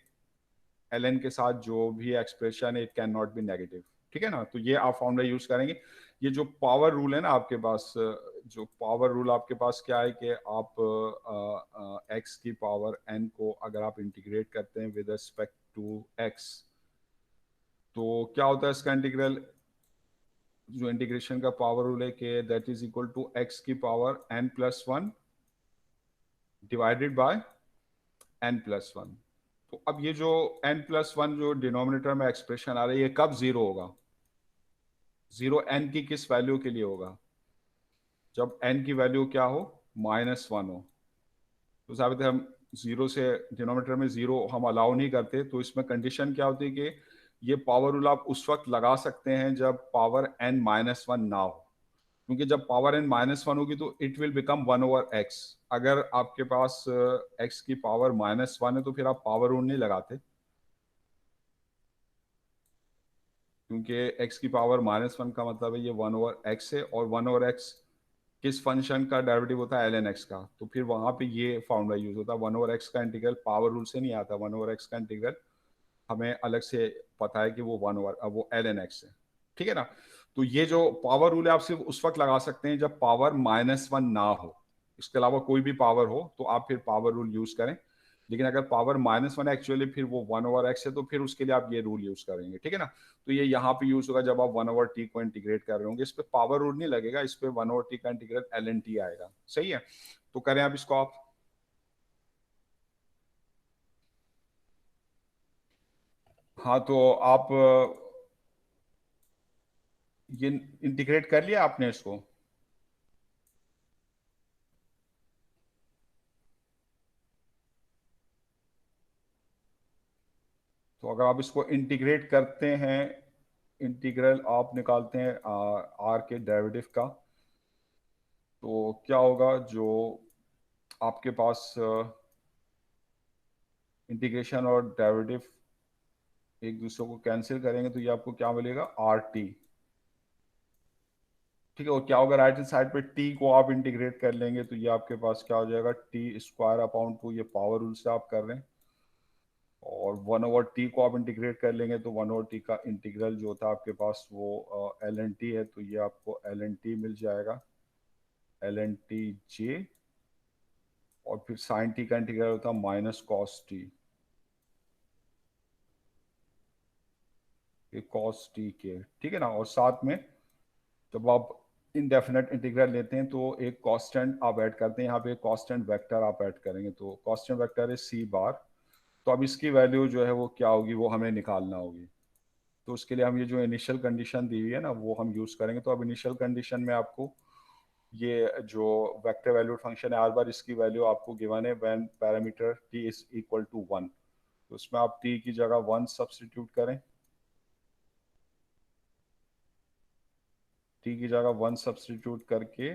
LN के साथ जो भी एक्सप्रेशन है it can not be negative, ठीक है ना। तो ये आप फॉर्मूला यूज करेंगे। ये जो पावर रूल है ना आपके पास, जो पावर रूल आपके पास क्या है कि आप एक्स की पावर एन को अगर आप इंटीग्रेट करते हैं विद रिस्पेक्ट टू एक्स, तो क्या होता है इसका इंटीग्रल, जो इंटीग्रेशन का पावर रूल है कि that is equal to x की power n plus one divided by n plus one. तो अब ये जो एन प्लस वन जो डिनोमिनेटर में एक्सप्रेशन आ रही है, ये कब जीरो होगा? जीरो एन की किस वैल्यू के लिए होगा? जब एन की वैल्यू क्या हो, माइनस वन हो। तो साबित है हम जीरो से डिनोमिनेटर में जीरो हम अलाउ नहीं करते, तो इसमें कंडीशन क्या होती है कि ये पावर रूल आप उस वक्त लगा सकते हैं जब पावर एन माइनस वन ना हो, क्योंकि जब पावर एन माइनस वन होगी तो it will become one over x. अगर आपके पास एक्स की पावर माइनस वन है तो फिर आप पावर रूल नहीं लगाते, क्योंकि एक्स की पावर माइनस वन का मतलब है ये वन ओवर एक्स है, और वन ओवर एक्स किस फंक्शन का डेरिवेटिव होता है, एल एन एक्स का। तो फिर वहां पे ये फॉर्मूला यूज होता है, वन ओवर एक्स का इंटीग्रल पावर रूल से नहीं आता, वन ओवर एक्स का इंटीग्रल हमें अलग से पता है कि वो वन ओवर वो एल एन एक्स है, ठीक है ना। तो ये जो पावर रूल है आप सिर्फ उस वक्त लगा सकते हैं जब पावर माइनस वन ना हो, इसके अलावा कोई भी पावर हो तो आप फिर पावर रूल यूज करें। लेकिन अगर पावर माइनस वन एक्चुअली फिर वो वन ओवर एक्स है तो फिर उसके लिए आप ये रूल यूज करेंगे, ठीक है ना। तो ये यहाँ पे यूज होगा जब आप वन ओवर टी को इंटीग्रेट कर रहे होंगे, इस पे पावर रूल नहीं लगेगा, इस पे वन ओवर टी का इंटीग्रल एल एन टी आएगा, सही है। तो करें आप इसको आप, हाँ तो आप ये इंटीग्रेट कर लिया आपने इसको। तो अगर आप इसको इंटीग्रेट करते हैं, इंटीग्रल आप निकालते हैं आर के डेरिवेटिव का, तो क्या होगा, जो आपके पास इंटीग्रेशन और डेरिवेटिव एक दूसरे को कैंसिल करेंगे तो ये आपको क्या मिलेगा, आर टी, ठीक है। और क्या होगा, राइट हैंड साइड पे टी को आप इंटीग्रेट कर लेंगे तो ये आपके पास क्या हो जाएगा, टी स्क्वायर अपॉन टू, ये पावर रूल से आप कर रहे हैं, और वन ओवर टी को आप इंटीग्रेट कर लेंगे तो वन ओवर टी का इंटीग्रल जो होता है आपके पास वो एल एन टी है, तो ये आपको एल एन टी मिल जाएगा, एल एन टी जे, और फिर साइन टी का इंटीग्रल होता है माइनस कॉस टी, ये कॉस टी के, ठीक है ना। और साथ में जब आप इनडेफिनेट इंटीग्रल लेते हैं तो एक कांस्टेंट आप ऐड करते हैं, यहाँ पे कांस्टेंट वेक्टर आप ऐड करेंगे, तो कांस्टेंट वेक्टर है सी बार। तो अब इसकी वैल्यू जो है वो क्या होगी, वो हमें निकालना होगी। तो उसके लिए हम ये जो इनिशियल कंडीशन दी हुई है ना वो हम यूज करेंगे। तो अब इनिशियल कंडीशन में आपको ये जो वेक्टर वैल्यूड फंक्शन है आर बार, इसकी वैल्यू आपको गिवन है when parameter T is equal to one, तो उसमें आप टी की जगह वन सब्सटीट्यूट करें, टी की जगह वन सब्सटीट्यूट करके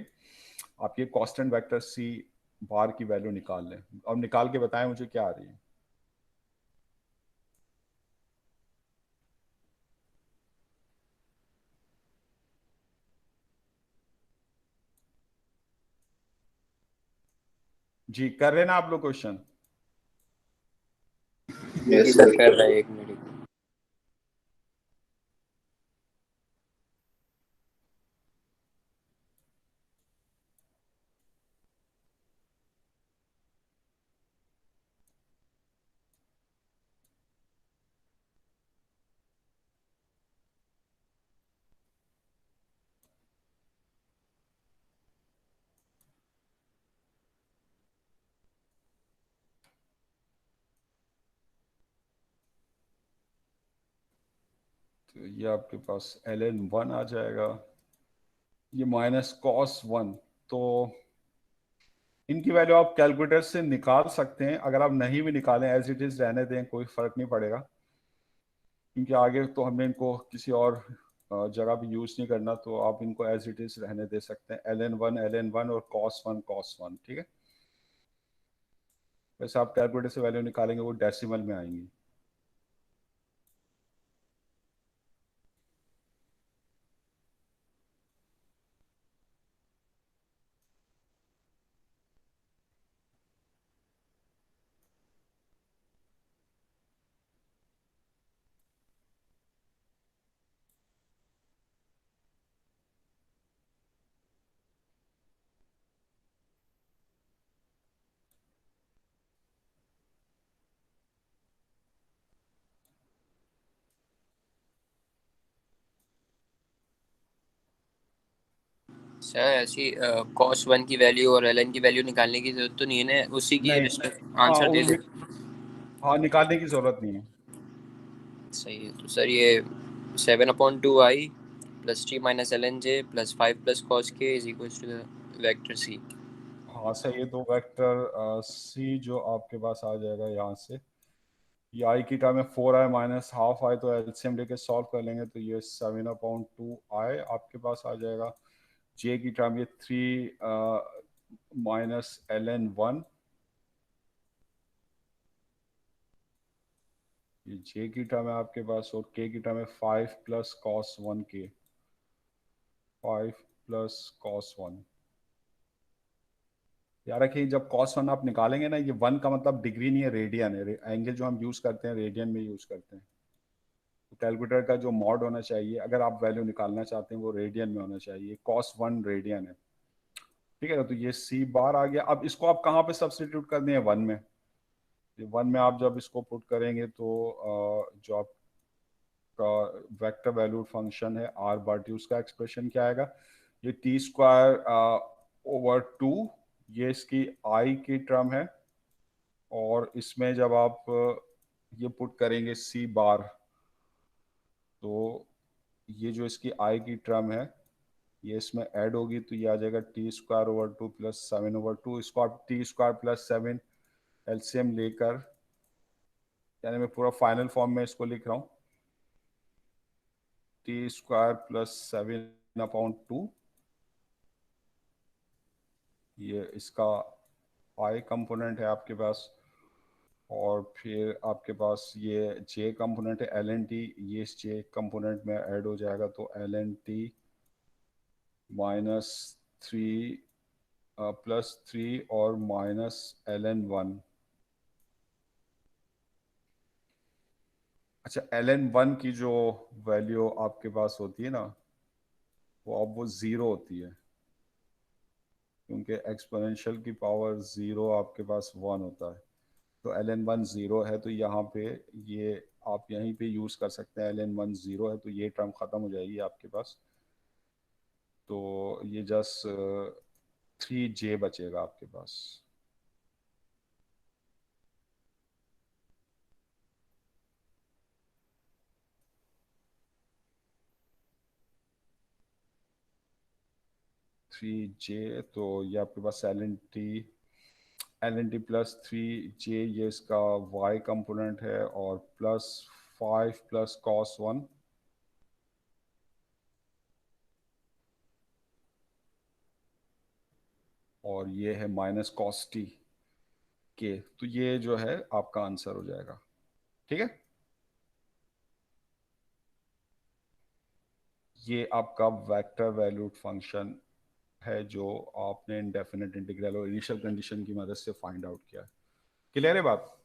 आप ये कांस्टेंट वेक्टर सी बार की वैल्यू निकाल लें। अब निकाल के बताएं मुझे क्या आ रही है। जी कर रहे ना आप लोग क्वेश्चन? यस सर, कर रहा है, एक मिनट। तो ये आपके पास एल एन वन आ जाएगा, ये माइनस कॉस वन। तो इनकी वैल्यू आप कैलकुलेटर से निकाल सकते हैं, अगर आप नहीं भी निकालें एज इट इज रहने दें, कोई फर्क नहीं पड़ेगा, क्योंकि आगे तो हमने इनको किसी और जगह भी यूज नहीं करना, तो आप इनको एज इट इज रहने दे सकते हैं, एल एन वन और कॉस वन, ठीक है। वैसे आप कैलकुलेटर से वैल्यू निकालेंगे वो डेसिमल में आएंगी। सर ऐसी cos 1 की वैल्यू और ln की वैल्यू निकालने की जरूरत तो नहीं है ना, उसी की नहीं, रिस्पेक्ट हाँ आंसर दे दे। हाँ, निकालने की जरूरत नहीं है। सही है। तो सर ये 7/2i plus t minus ln j plus 5 plus cos k is equal to the vector c। हाँ सही है। तो वेक्टर सी जो आपके पास आ जाएगा यहाँ से, ये आई की टर्म में 4i माइनस हाफ आई, तो एलसीएम लेके सॉल्व कर लेंगे तो ये 7/2i आपके पास आ जाएगा। जे की टर्म ये 3 माइनस ln 1, ये जे की टर्म है आपके पास, और के की टर्म है 5 प्लस कॉस 1 के, 5 प्लस कॉस 1। याद रखिए जब cos 1 आप निकालेंगे ना, ये 1 का मतलब डिग्री नहीं है, रेडियन है। एंगल जो हम यूज करते हैं रेडियन में यूज करते हैं। तो कैलकुलेटर का जो मॉड होना चाहिए, अगर आप वैल्यू निकालना चाहते हैं, वो रेडियन में होना चाहिए। cos 1 रेडियन है, ठीक है। तो ये सी बार आ गया। अब इसको आप कहाँ पे सब्सटीट्यूट कर दें? 1 में। वन में आप जब इसको पुट करेंगे तो जो आपका वेक्टर वैल्यूड फंक्शन है आर बार टी, उसका एक्सप्रेशन क्या आएगा? ये टी स्क्वायर ओवर 2, ये इसकी आई की टर्म है, और इसमें जब आप ये पुट करेंगे सी बार, तो ये जो इसकी आई की टर्म है ये इसमें ऐड होगी, तो ये आ जाएगा टी स्क्वायर ओवर 2 प्लस 7/2। इसको आप टी स्क्वायर प्लस 7 एलसीएम लेकर, यानी मैं पूरा फाइनल फॉर्म में इसको लिख रहा हूँ, टी स्क्वायर प्लस 7/2, ये इसका आई कंपोनेंट है आपके पास, और फिर आपके पास ये जे कंपोनेंट है ln t, ये इस जे कंपोनेंट में ऐड हो जाएगा, तो ln t माइनस 3 प्लस 3 और माइनस ln 1। अच्छा, ln 1 की जो वैल्यू आपके पास होती है ना, वो अब वो ज़ीरो होती है, क्योंकि एक्सपोनेंशियल की पावर 0 आपके पास 1 होता है। तो ln 1 0 है, तो यहाँ पे ये आप यहीं पे यूज़ कर सकते हैं। ln 1 0 है, तो ये टर्म ख़त्म हो जाएगी आपके पास, तो ये जस्ट 3j बचेगा आपके पास। थ्री जे, तो ये आपके पास ln t प्लस 3j, ये इसका y कंपोनेंट है, और प्लस 5 प्लस cos 1, और ये है माइनस कॉस टी के। तो ये जो है आपका आंसर हो जाएगा, ठीक है। ये आपका वेक्टर वैल्यूड फंक्शन है जो आपने इंडेफिनेट इंटीग्रल और इनिशियल कंडीशन की मदद से फाइंड आउट किया है। क्लियर है बात?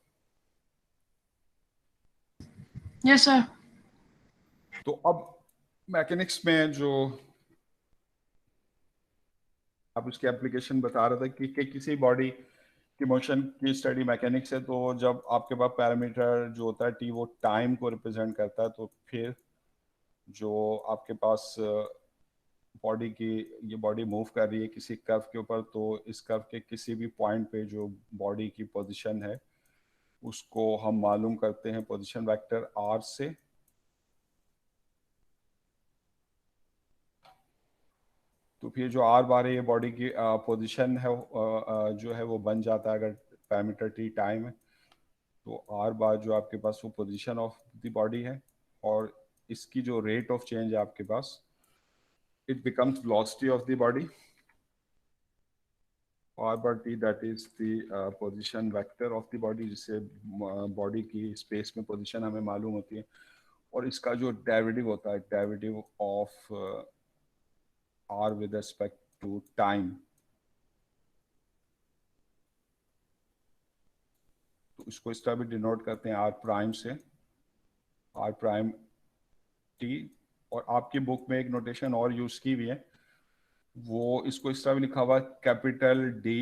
Yes sir. तो अब मैकेनिक्स में जो आप उसकी एप्लीकेशन बता रहे थे कि किसी बॉडी की मोशन की स्टडी मैकेनिक्स है, तो जब आपके पास पैरामीटर जो होता है टी, वो टाइम को रिप्रेजेंट करता है, तो फिर जो आपके पास बॉडी की, ये बॉडी मूव कर रही है किसी कर्व के ऊपर, तो इस कर्व के किसी भी पॉइंट पे जो बॉडी की पोजीशन है उसको हम मालूम करते हैं पोजीशन वेक्टर आर से। तो फिर जो आर बार है ये बॉडी की पोजीशन है, जो है वो बन जाता है, अगर पैरामीटर टी टाइम है तो आर बार जो आपके पास वो पोजीशन ऑफ द बॉडी है, और इसकी जो रेट ऑफ चेंज है आपके पास, it becomes velocity of the body. r bar t, that is the position vector of the body, जिससे बॉडी की स्पेस में पोजीशन हमें मालूम होती है। और इसका जो डेरिवेटिव होता है, derivative of r with respect to time, तो इसको इस तरह भी डिनोट करते हैं r प्राइम से, r प्राइम t। और आपकी बुक में एक नोटेशन और यूज की हुई है, वो इसको इस तरह भी लिखा हुआ capital D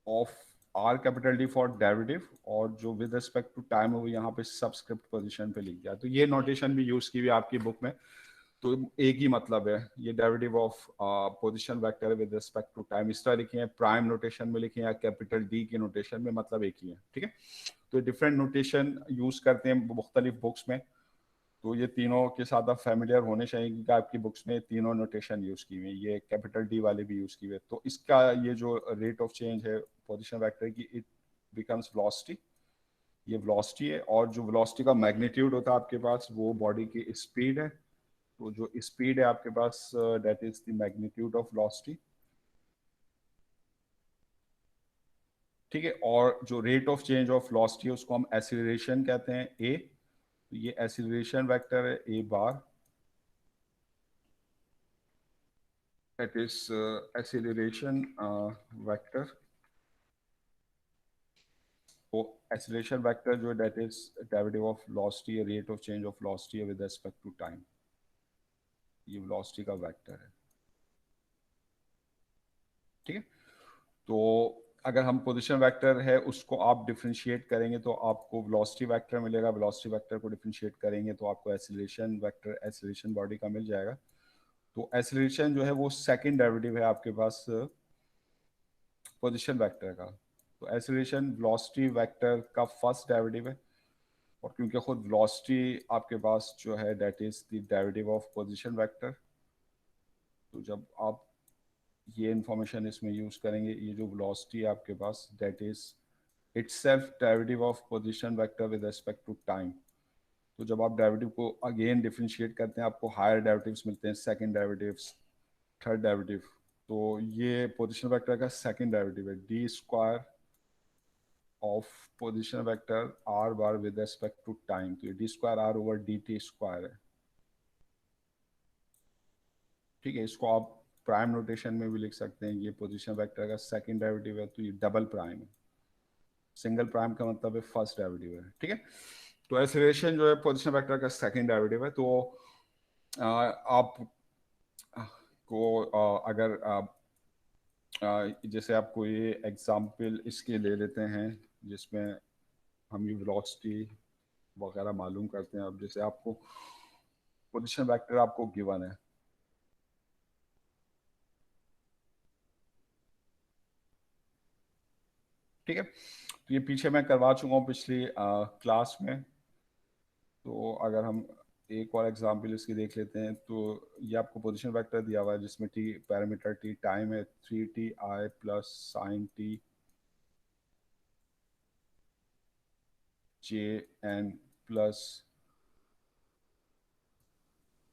of R, capital D for derivative, और जो विद रिस्पेक्ट टू टाइम है वो यहाँ पे सबस्क्रिप्ट पोजीशन पे लिख गया। तो ये नोटेशन भी यूज की हुई आपकी बुक में, तो एक ही मतलब है, ये derivative of position vector with respect to time, इस तरह लिखे हैं, प्राइम नोटेशन में लिखे या कैपिटल डी की नोटेशन में, मतलब एक ही है, ठीक है। तो डिफरेंट नोटेशन यूज करते हैं मुख्तलिफ बुक्स में, तो ये तीनों के साथ आप फैमिलियर होने चाहिए क्योंकि आपकी बुक्स में तीनों नोटेशन यूज की हुई है, ये कैपिटल डी वाले भी यूज की हुई है। तो इसका ये जो रेट ऑफ चेंज है पोजीशन वेक्टर की, इट बिकम्स वेलोसिटी, ये वेलोसिटी है, और जो वेलोसिटी का मैग्नीट्यूड होता है आपके पास वो बॉडी की स्पीड है। तो जो स्पीड है आपके पास that is the magnitude of velocity, ठीक है। और जो rate of change of velocity है उसको हम एक्सीलरेशन कहते हैं, ए। तो ये एक्सीलरेशन वेक्टर है A bar, that is acceleration vector. तो एक्सीलरेशन वेक्टर जो that is derivative of velocity, rate of change of velocity with respect to time, ये वेलोसिटी का वेक्टर है, ठीक है। तो अगर हम पोजीशन वेक्टर है उसको आप डिफरेंशिएट करेंगे तो आपको वेलोसिटी वेक्टर मिलेगा, वेलोसिटी वेक्टर को डिफरेंशिएट करेंगे तो आपको एक्सीलरेशन वेक्टर, एक्सीलरेशन बॉडी का मिल जाएगा। तो एक्सीलरेशन जो है वो सेकंड डेरिवेटिव है आपके पास पोजीशन वेक्टर का। तो एक्सीलरेशन वेलोसिटी वेक्टर का फर्स्ट डेरिवेटिव है, और क्योंकि खुद वेलोसिटी आपके पास जो है that is the derivative of position vector, तो जब आप ये इंफॉर्मेशन इसमें यूज करेंगे, ये जो वेलोसिटी है आपके पास that is itself derivative of position vector with respect to time. तो जब आप डेरिवेटिव को अगेन डिफरेंशिएट करते हैं आपको हायर डेरिवेटिव्स मिलते हैं, सेकंड डेरिवेटिव्स, थर्ड डेरिवेटिव। तो ये पोजीशन वेक्टर का सेकंड डेरिवेटिव है, D square of position vector R bar with respect to time. तो ये D square R over D T square है, ठीक है। इसको आप प्राइम नोटेशन में भी लिख सकते हैं, ये पोजीशन वेक्टर का सेकंड डेरिवेटिव है, तो ये डबल प्राइम है, सिंगल प्राइम का मतलब है फर्स्ट डेरिवेटिव है, ठीक है। तो एक्सीलरेशन जो है पोजीशन वेक्टर का सेकंड डेरिवेटिव है। तो आप को अगर जैसे आपको ये एग्जांपल इसके ले लेते हैं जिसमें हम ये वेलोसिटी वगैरह मालूम करते हैं। अब जैसे आपको पोजीशन वेक्टर आपको गिवन है, ठीक है। तो ये पीछे मैं करवा चुका हूँ पिछली क्लास में। तो अगर हम एक और एग्जांपल इसकी देख लेते हैं, तो ये आपको पोजीशन वेक्टर दिया हुआ है जिसमें टी पैरामीटर टी टाइम है, 3ti plus sine T J and plus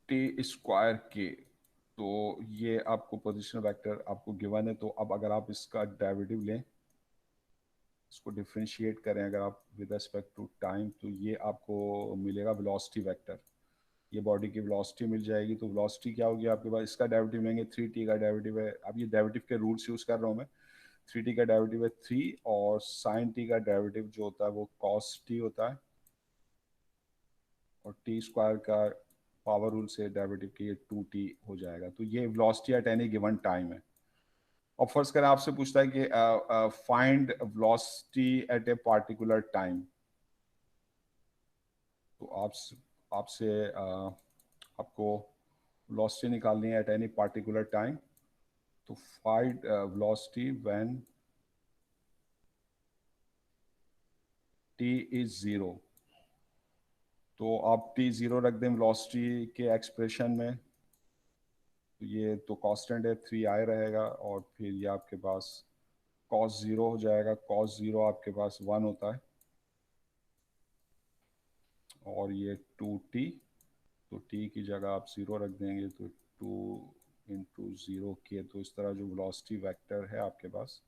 T square K. तो ये आपको पोजीशन वेक्टर आपको गिवन है। तो अब अगर आप इसका डेरिवेटिव लें, इसको डिफरेंशिएट करें अगर आप विद रिस्पेक्ट टू टाइम, तो ये आपको मिलेगा वेलोसिटी वेक्टर, ये बॉडी की वेलोसिटी मिल जाएगी। तो वेलोसिटी क्या होगी आपके पास, इसका डेरिवेटिव लेंगे, 3t का डेरिवेटिव है, अब ये डेरिवेटिव के रूल्स यूज कर रहा हूँ मैं। 3t का डेरिवेटिव है 3, और साइन टी का डेरिवेटिव जो होता है वो cos t होता है, और टी स्क्वायर का पावर रूल से डेरिवेटिव के ये 2t हो जाएगा। तो ये velocity at any given time है। और फर्स्ट करें आपसे पूछता है कि find velocity at a particular time. तो आपसे आपको वेलोसिटी निकालनी है एट एनी पार्टिकुलर टाइम। तो find velocity when t is 0। तो आप t 0 रख दें वेलोसिटी के एक्सप्रेशन में, तो ये तो कांस्टेंट है 3i रहेगा, और फिर ये आपके पास cos 0 हो जाएगा। cos 0 आपके पास 1 होता है, और ये 2t, तो t की जगह आप 0 रख देंगे तो 2 इंटू 0 के। तो इस तरह जो वेलोसिटी वेक्टर है आपके पास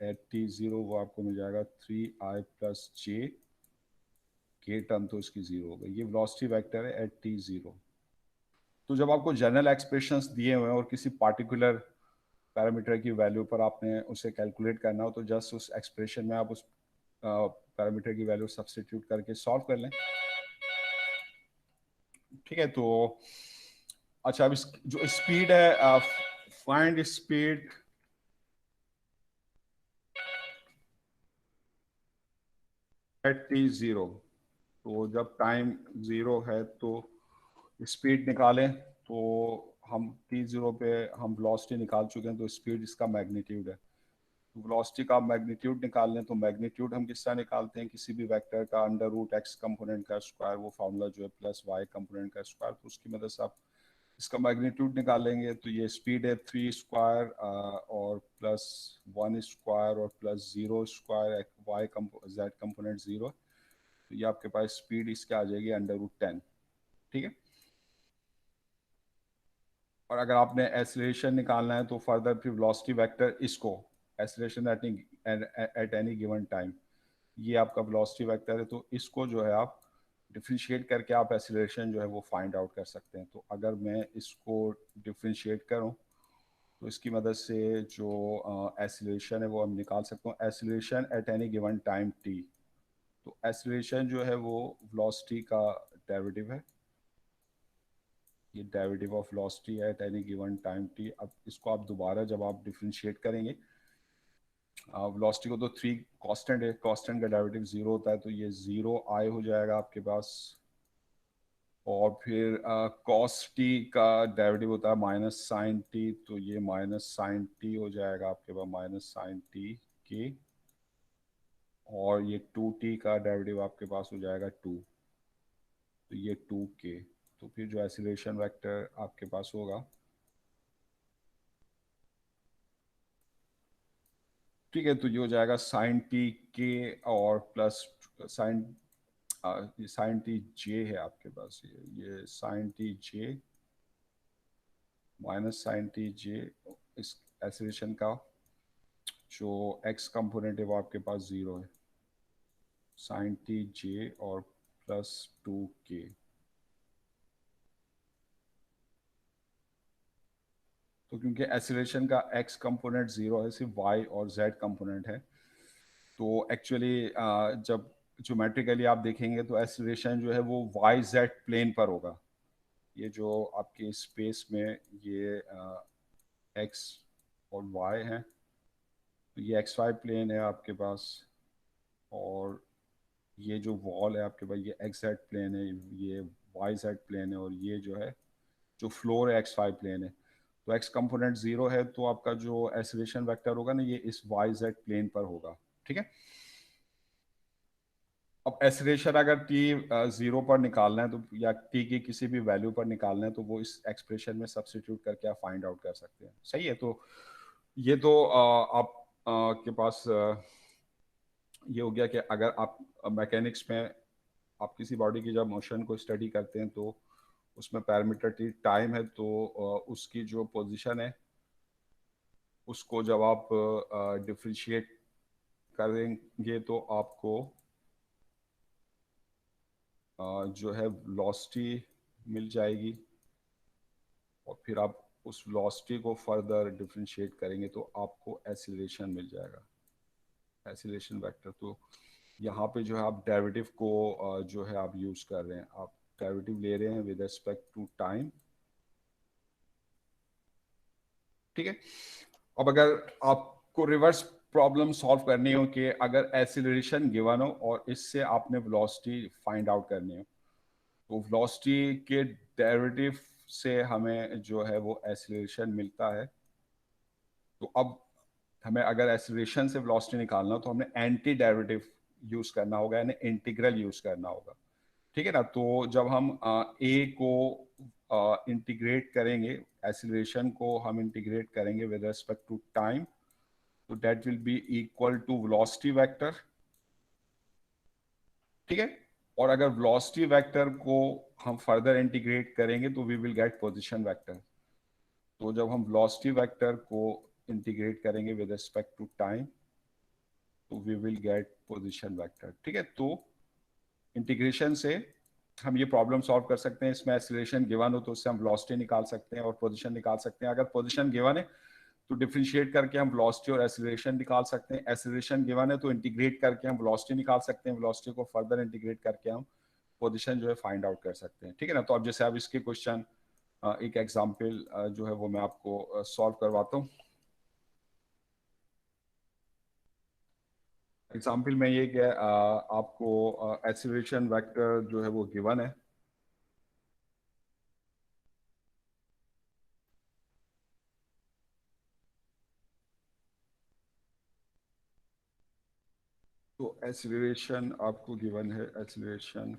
एट t 0 वो आपको मिल जाएगा 3i प्लस जे, के टर्म तो इसकी 0 हो गई। ये वेलोसिटी वेक्टर है एट t 0। तो जब आपको जनरल एक्सप्रेशंस दिए हुए हैं और किसी पार्टिकुलर पैरामीटर की वैल्यू पर आपने उसे कैलकुलेट करना हो, तो जस्ट उस एक्सप्रेशन में आप उस पैरामीटर की वैल्यू सब्स्टिट्यूट करके सॉल्व कर लें, ठीक है। तो अच्छा, अब इस जो स्पीड है, फाइंड स्पीड एट t 0। तो जब टाइम 0 है तो स्पीड निकालें तो हम t0 पे हम वेलोसिटी निकाल चुके हैं, तो स्पीड इसका मैग्नीट्यूड है। तो वेलोसिटी का मैग्नीट्यूड निकाल लें तो मैग्नीट्यूड हम किस तरह निकालते हैं, किसी भी वेक्टर का अंडर रूट x कंपोनेंट का स्क्वायर, वो फार्मूला जो है प्लस y कंपोनेंट का स्क्वायर, तो उसकी मदद से आप इसका मैग्नीट्यूड निकालेंगे। तो ये स्पीड है 3 स्क्वायर और प्लस 1 स्क्वायर और plus 0 square, y z component 0, तो ये आपके पास स्पीड इसके आ जाएगी अंडर रूट 10। ठीक है। और अगर आपने एक्सीलरेशन निकालना है तो फर्दर फिर वेलोसिटी वेक्टर इसको acceleration at any given time, ये आपका वेलोसिटी वेक्टर है, तो इसको जो है आप डिफरेंशिएट करके आप एक्सीलरेशन जो है वो फाइंड आउट कर सकते हैं। तो अगर मैं इसको डिफरेंशिएट करूं तो इसकी मदद से जो एक्सीलरेशन है वो हम निकाल सकते हैं, acceleration at any given time t। तो एक्सीलरेशन जो है वो वेलोसिटी का डेरिवेटिव है, ये derivative of velocity at any given time t। अब इसको आप दोबारा जब आप डिफरेंशिएट करेंगे, वेलोसिटी को तो 3 कांस्टेंट है, कांस्टेंट का डेरिवेटिव 0 होता है, तो ये 0 i हो जाएगा आपके पास, और फिर cos t का डेरिवेटिव होता है माइनस साइन t, तो ये माइनस साइन t हो जाएगा आपके पास, माइनस साइन t के, और ये 2t का डेरिवेटिव आपके पास हो जाएगा 2, तो ये 2k। तो फिर जो एक्सीलरेशन वेक्टर आपके पास होगा, ठीक है, तो ये हो जाएगा साइन टी के और प्लस साइन साइन टी जे है आपके पास, ये साइन टी जे माइनस साइन टी जे, इस एक्सीलरेशन का जो एक्स कंपोनेंट है वो आपके पास 0 है, साइन टी जे और प्लस 2k। तो क्योंकि एक्सीलरेशन का x कंपोनेंट 0 है, सिर्फ y और z कंपोनेंट है, तो एक्चुअली जब ज्योमेट्रिकली आप देखेंगे तो एक्सीलरेशन जो है वो वाई जेड प्लेन पर होगा। ये जो आपके स्पेस में ये एक्स और वाई है, तो ये एक्स वाई प्लेन है आपके पास, और ये जो वॉल है आपके पास ये एक्स जेड प्लेन है, ये वाई जेड प्लेन है, और ये जो है जो फ्लोर है एक्स वाई प्लेन है। तो एक्स कंपोनेंट 0 है, तो आपका जो एक्सीलरेशन वेक्टर होगा ना, ये इस वाई जेड प्लेन पर होगा। ठीक है। अब एक्सीलरेशन अगर t 0 पर निकालना है तो, या t की किसी भी वैल्यू पर निकालना है, तो वो इस एक्सप्रेशन में सब्स्टिट्यूट करके आप फाइंड आउट कर सकते हैं। सही है। तो ये तो आप के पास ये हो गया कि अगर आप मैकेनिक्स में आप किसी बॉडी की जब मोशन को स्टडी करते हैं तो उसमें पैरामीटर t टाइम है, तो उसकी जो पोजीशन है उसको जब आप डिफरेंशिएट करेंगे तो आपको जो है वेलोसिटी मिल जाएगी, और फिर आप उस वेलोसिटी को फर्दर डिफरेंशिएट करेंगे तो आपको एक्सीलरेशन मिल जाएगा, एक्सीलरेशन वेक्टर। तो यहाँ पे जो है आप डेरिवेटिव को जो है आप यूज कर रहे हैं, आप डेरिवेटिव ले रहे हैं विद रिस्पेक्ट टू टाइम। ठीक है। अब अगर आपको रिवर्स प्रॉब्लम सॉल्व करनी हो कि अगर एक्सीलरेशन गिवन हो और इससे आपने वेलोसिटी फाइंड आउट करनी हो, तो वेलोसिटी के डेरिवेटिव से हमें जो है वो एक्सीलरेशन मिलता है। तो अब हमें अगर एक्सीलरेशन से वेलोसिटी निकालना हो तो हमें एंटी डेरिवेटिव यूज करना होगा, यानी इंटीग्रल यूज करना होगा। ठीक है ना। तो जब हम ए को इंटीग्रेट करेंगे, एक्सीलरेशन को हम इंटीग्रेट करेंगे विद रिस्पेक्ट टू टाइम, तो that will be equal to velocity vector. ठीक है। और अगर वेलोसिटी वेक्टर को हम फर्दर इंटीग्रेट करेंगे तो we will get position vector. तो जब हम वेलोसिटी वेक्टर को इंटीग्रेट करेंगे विद रिस्पेक्ट टू टाइम, तो we will get position vector. ठीक है। तो इंटीग्रेशन से हम ये प्रॉब्लम सॉल्व कर सकते हैं। इसमें एक्सीलरेशन गिवन हो तो उससे हम वेलोसिटी निकाल सकते हैं और पोजीशन निकाल सकते हैं। अगर पोजीशन गिवन है तो डिफरेंशिएट करके हम वेलोसिटी और एक्सीलरेशन निकाल सकते हैं। एक्सीलरेशन गिवन है तो इंटीग्रेट करके हम वेलोसिटी निकाल सकते हैं, वेलोसिटी को फर्दर इंटीग्रेट करके हम पोजीशन जो है फाइंड आउट कर सकते हैं। ठीक है ना। तो अब जैसे अब इसके क्वेश्चन एक एग्जाम्पल जो है वो मैं आपको सॉल्व करवाता हूँ। एग्जाम्पल में ये क्या आपको एक्सीलरेशन वेक्टर जो है वो गिवन है, तो एक्सीलरेशन आपको गिवन है, एक्सीलरेशन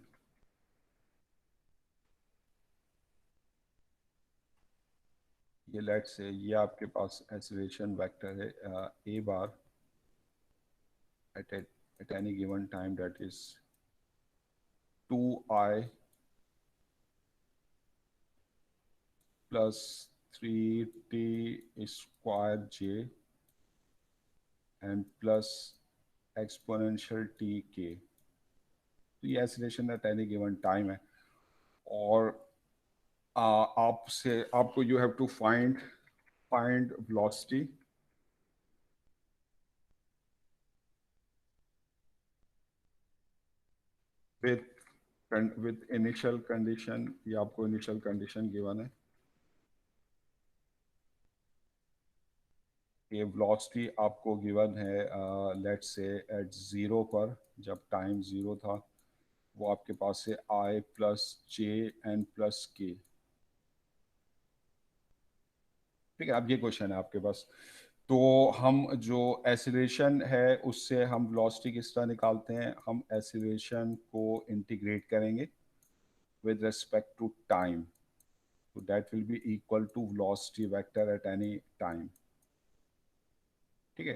ये लेट्स से ये आपके पास एक्सीलरेशन वेक्टर है A bar at any given time, that is 2i plus 3t square j and plus exponential tk। तो ये acceleration at any given time है और आपको you have to find velocity with initial condition. ये आपको initial condition given है, ये velocity आपको गिवन है लेट्स से एट ज़ीरो पर, जब टाइम ज़ीरो था, वो आपके पास है आई प्लस जे एन प्लस के। ठीक है, अब ये क्वेश्चन है आपके पास। तो हम जो एक्सीलरेशन है उससे हम वेलोसिटी किस तरह निकालते हैं, हम एक्सीलरेशन को इंटीग्रेट करेंगे with respect to time, so that will be equal to velocity vector at any time। ठीक है,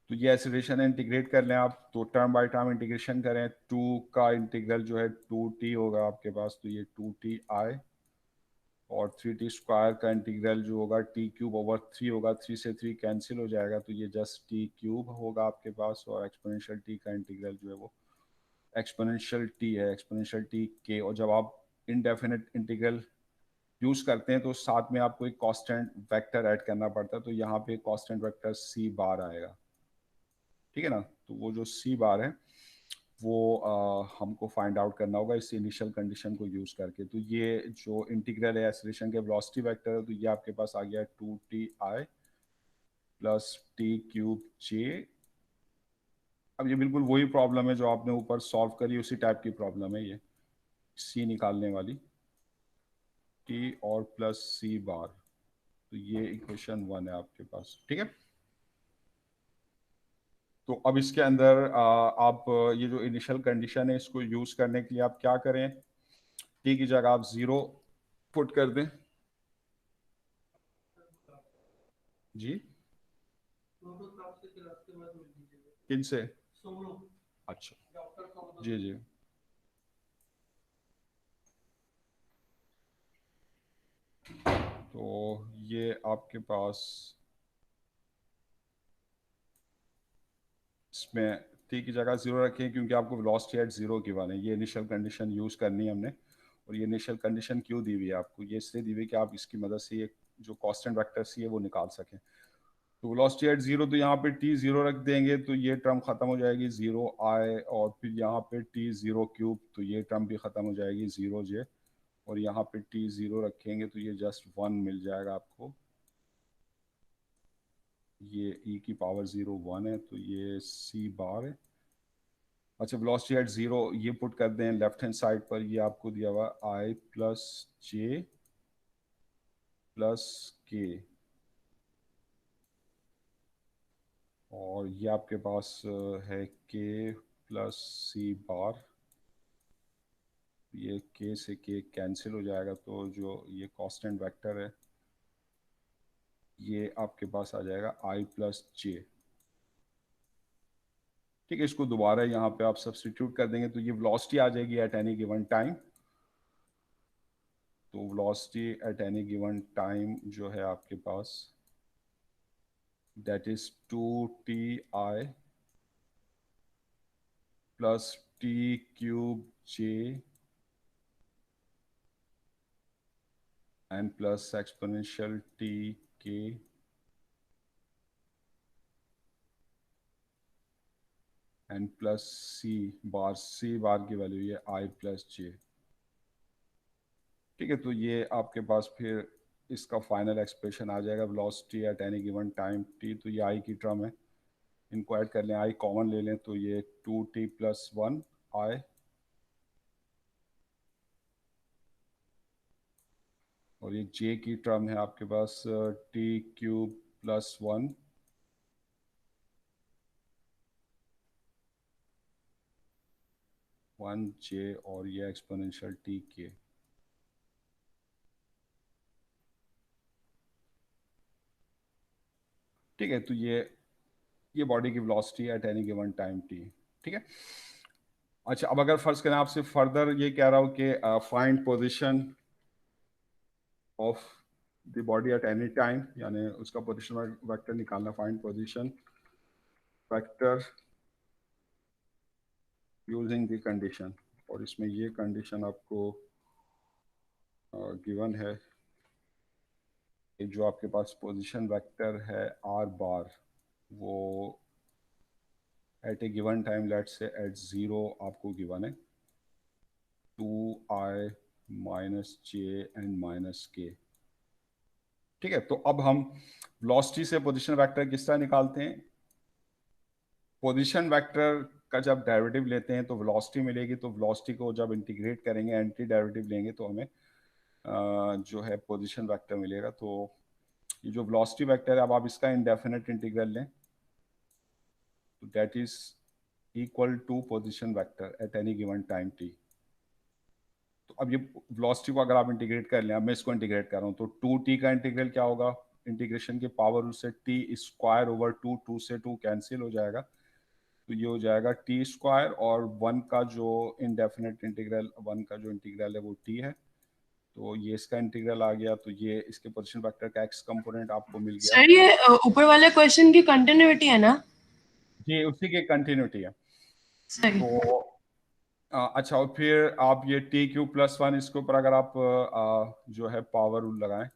तो ये एक्सीलरेशन इंटीग्रेट कर लें आप, तो टर्म बाय टर्म इंटीग्रेशन करें, 2 का इंटीग्रल जो है 2t होगा आपके पास, तो ये 2ti और 3t स्क्वायर का इंटीग्रल जो होगा t क्यूब ओवर 3 होगा, 3 से 3 कैंसिल हो जाएगा, तो ये जस्ट t क्यूब होगा आपके पास, और एक्सपोनेंशियल t का इंटीग्रल जो है वो एक्सपोनेंशियल t है, एक्सपोनेंशियल t k। और जब आप इनडेफिनेट इंटीग्रल यूज करते हैं तो साथ में आपको एक कांस्टेंट वेक्टर ऐड करना पड़ता है, तो यहाँ पे कांस्टेंट वेक्टर c बार आएगा। ठीक है ना, तो वो जो c बार है वो हमको फाइंड आउट करना होगा इस इनिशियल कंडीशन को यूज करके। तो ये जो इंटीग्रल है एक्सीलरेशन के वेलोसिटी वेक्टर है, तो ये आपके पास आ गया 2ti प्लस टी क्यूब जे। अब ये बिल्कुल वही प्रॉब्लम है जो आपने ऊपर सॉल्व करी, उसी टाइप की प्रॉब्लम है ये, c निकालने वाली, t और प्लस c बार। तो ये इक्वेशन 1 है आपके पास। ठीक है, तो अब इसके अंदर आप ये जो इनिशियल कंडीशन है इसको यूज करने के लिए आप क्या करें, टी की जगह आप 0 पुट कर दें। जी, किन से? अच्छा, जी जी, तो ये आपके पास इसमें टी की जगह 0 रखें क्योंकि आपको वेलोसिटी एट 0 गिवन है, ये इनिशियल कंडीशन यूज़ करनी है हमने। और ये इनिशियल कंडीशन क्यों दी हुई है आपको, ये इसलिए दी हुई कि आप इसकी मदद से ये जो कांस्टेंट वेक्टर सी है वो निकाल सकें। तो वेलोसिटी एट 0, तो यहाँ पे t 0 रख देंगे तो ये टर्म खत्म हो जाएगी 0i, और फिर यहाँ पे t 0 क्यूब, तो ये टर्म भी खत्म हो जाएगी 0j, और यहाँ पे t 0 रखेंगे तो ये जस्ट 1 मिल जाएगा आपको। ये e की पावर 0 1 है, तो ये c बार है। अच्छा, वेलोसिटी एट 0 ये पुट कर दें लेफ्ट हैंड साइड पर, ये आपको दिया हुआ i प्लस जे प्लस के, और ये आपके पास है k प्लस c बार। ये k से k कैंसिल हो जाएगा, तो जो ये कांस्टेंट वेक्टर है ये आपके पास आ जाएगा i प्लस जे। ठीक है, इसको दोबारा यहाँ पे आप सब्स्टिट्यूट कर देंगे तो ये वेलोसिटी आ जाएगी एट एनी गिवन टाइम। तो velocity at any given time जो है आपके पास that is 2ti plus t cube j and plus exponential t k and plus c बार की वैल्यू ये i plus j। ठीक है, तो ये आपके पास फिर इसका फाइनल एक्सप्रेशन आ जाएगा velocity at any given time t, तो ये i की टर्म है, इनको ऐड कर लें, i कॉमन ले लें, तो ये 2t plus 1 i, और ये j की टर्म है आपके पास t क्यूब प्लस 1 1j और ये एक्सपोनेंशियल t k। ठीक है, तो ये बॉडी की velocity at any given time t। ठीक है, अच्छा अब अगर फर्ज करें आपसे फर्दर ये कह रहा हूँ कि find position of the body at any time, यानी उसका पोजीशन वेक्टर निकालना, find position vector using the condition. और इसमें ये कंडीशन आपको गिवन है, जो आपके पास पोजीशन वेक्टर है r बार, वो at a given time let's say at 0 आपको गिवन है 2i minus j and minus k। ठीक है, तो अब हम वेलोसिटी से पोजीशन वेक्टर किस तरह निकालते हैं? पोजीशन वेक्टर का जब डेरिवेटिव लेते हैं तो वेलोसिटी मिलेगी, तो वेलोसिटी को जब इंटीग्रेट करेंगे, एंटी डेरिवेटिव लेंगे, तो हमें जो है पोजीशन वेक्टर मिलेगा। तो ये जो वेलोसिटी वेक्टर है, अब आप इसका इंडेफिनिट इंटीग्रल लें तो that is equal to position vector at any given time t। तो अब ये वेलोसिटी को अगर आप इंटीग्रेट कर लें, अब मैं इसको इंटीग्रेट कर रहा हूँ, तो 2t का इंटीग्रल क्या होगा? इंटीग्रेशन की पावर उससे t स्क्वायर ओवर 2 से 2 कैंसिल हो जाएगा, तो ये हो जाएगा t स्क्वायर, और 1 का जो इंटीग्रल है वो t है, तो ये इसका इंटीग्रल आ गया। तो ये इसके पोजीशन वेक्टर का x कंपोनेंट आपको मिल गया। सर ये ऊपर वाले क्वेश्चन की कंटिन्यूटी है ना? ये उसी की कंटिन्यूटी है। सही। तो अच्छा, और फिर आप ये t³ + 1 इसके ऊपर अगर आप जो है पावर रूल लगाएं,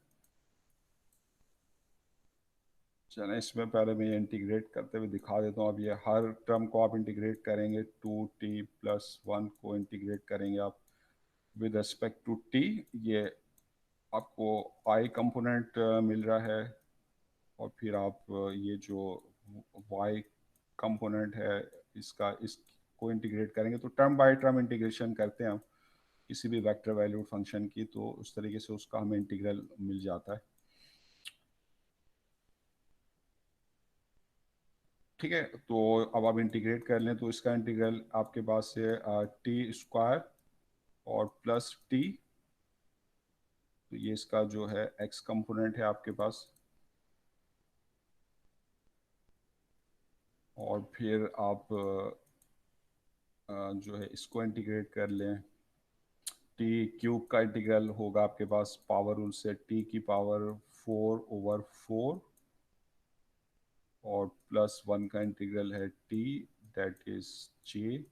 चलें इसमें पहले मैं ये इंटीग्रेट करते हुए दिखा देता हूँ। अब ये हर टर्म को आप इंटीग्रेट करेंगे, 2t+1 को इंटीग्रेट करेंगे आप विद रिस्पेक्ट टू t, ये आपको i कंपोनेंट मिल रहा है, और फिर आप ये जो y कंपोनेंट है इसको इंटीग्रेट करेंगे। तो टर्म बाय टर्म इंटीग्रेशन करते हैं हम किसी भी वेक्टर वैल्यूड फंक्शन की, तो उस तरीके से उसका हमें इंटीग्रल मिल जाता है। ठीक है, तो अब आप इंटीग्रेट कर लें, तो इसका इंटीग्रल आपके पास है t² और प्लस t, तो ये इसका जो है x कंपोनेंट है आपके पास, और फिर आप जो है इसको इंटीग्रेट कर लें, t³ का इंटीग्रल होगा आपके पास पावर रूल से t⁴/4 और +1 का इंटीग्रल है t, दैट इज j,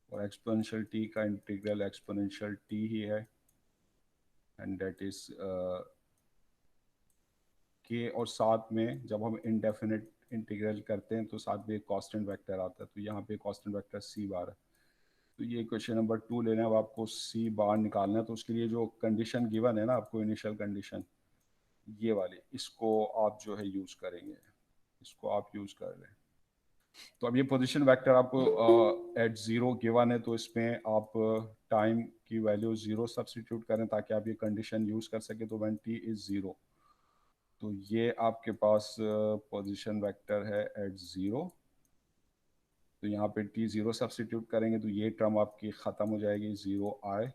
और एक्सपोनेंशियल t का इंटीग्रल एक्सपोनेंशियल t ही है, एंड दैट इज k। और साथ में जब हम इंडेफिनिट इंटीग्रल करते हैं तो साथ में एक कांस्टेंट वेक्टर आता है, तो यहाँ पे कांस्टेंट वेक्टर c बार है। तो ये क्वेश्चन नंबर 2 लेना है, अब आपको c बार निकालना है। तो उसके लिए जो कंडीशन गिवन है ना आपको, इनिशियल कंडीशन ये वाली, इसको आप जो है यूज करेंगे, इसको आप यूज कर लें। तो अब ये पोजीशन वेक्टर आपको एट 0 गिवन है, तो इसमें आप टाइम की वैल्यू 0 सब्स्टिट्यूट करें ताकि आप ये कंडीशन यूज कर सके। तो व्हेन t इज 0, तो ये आपके पास पोजीशन वेक्टर है एट 0, तो यहाँ पे t 0 सब्स्टिट्यूट करेंगे तो ये टर्म आपकी ख़त्म हो जाएगी, 0i,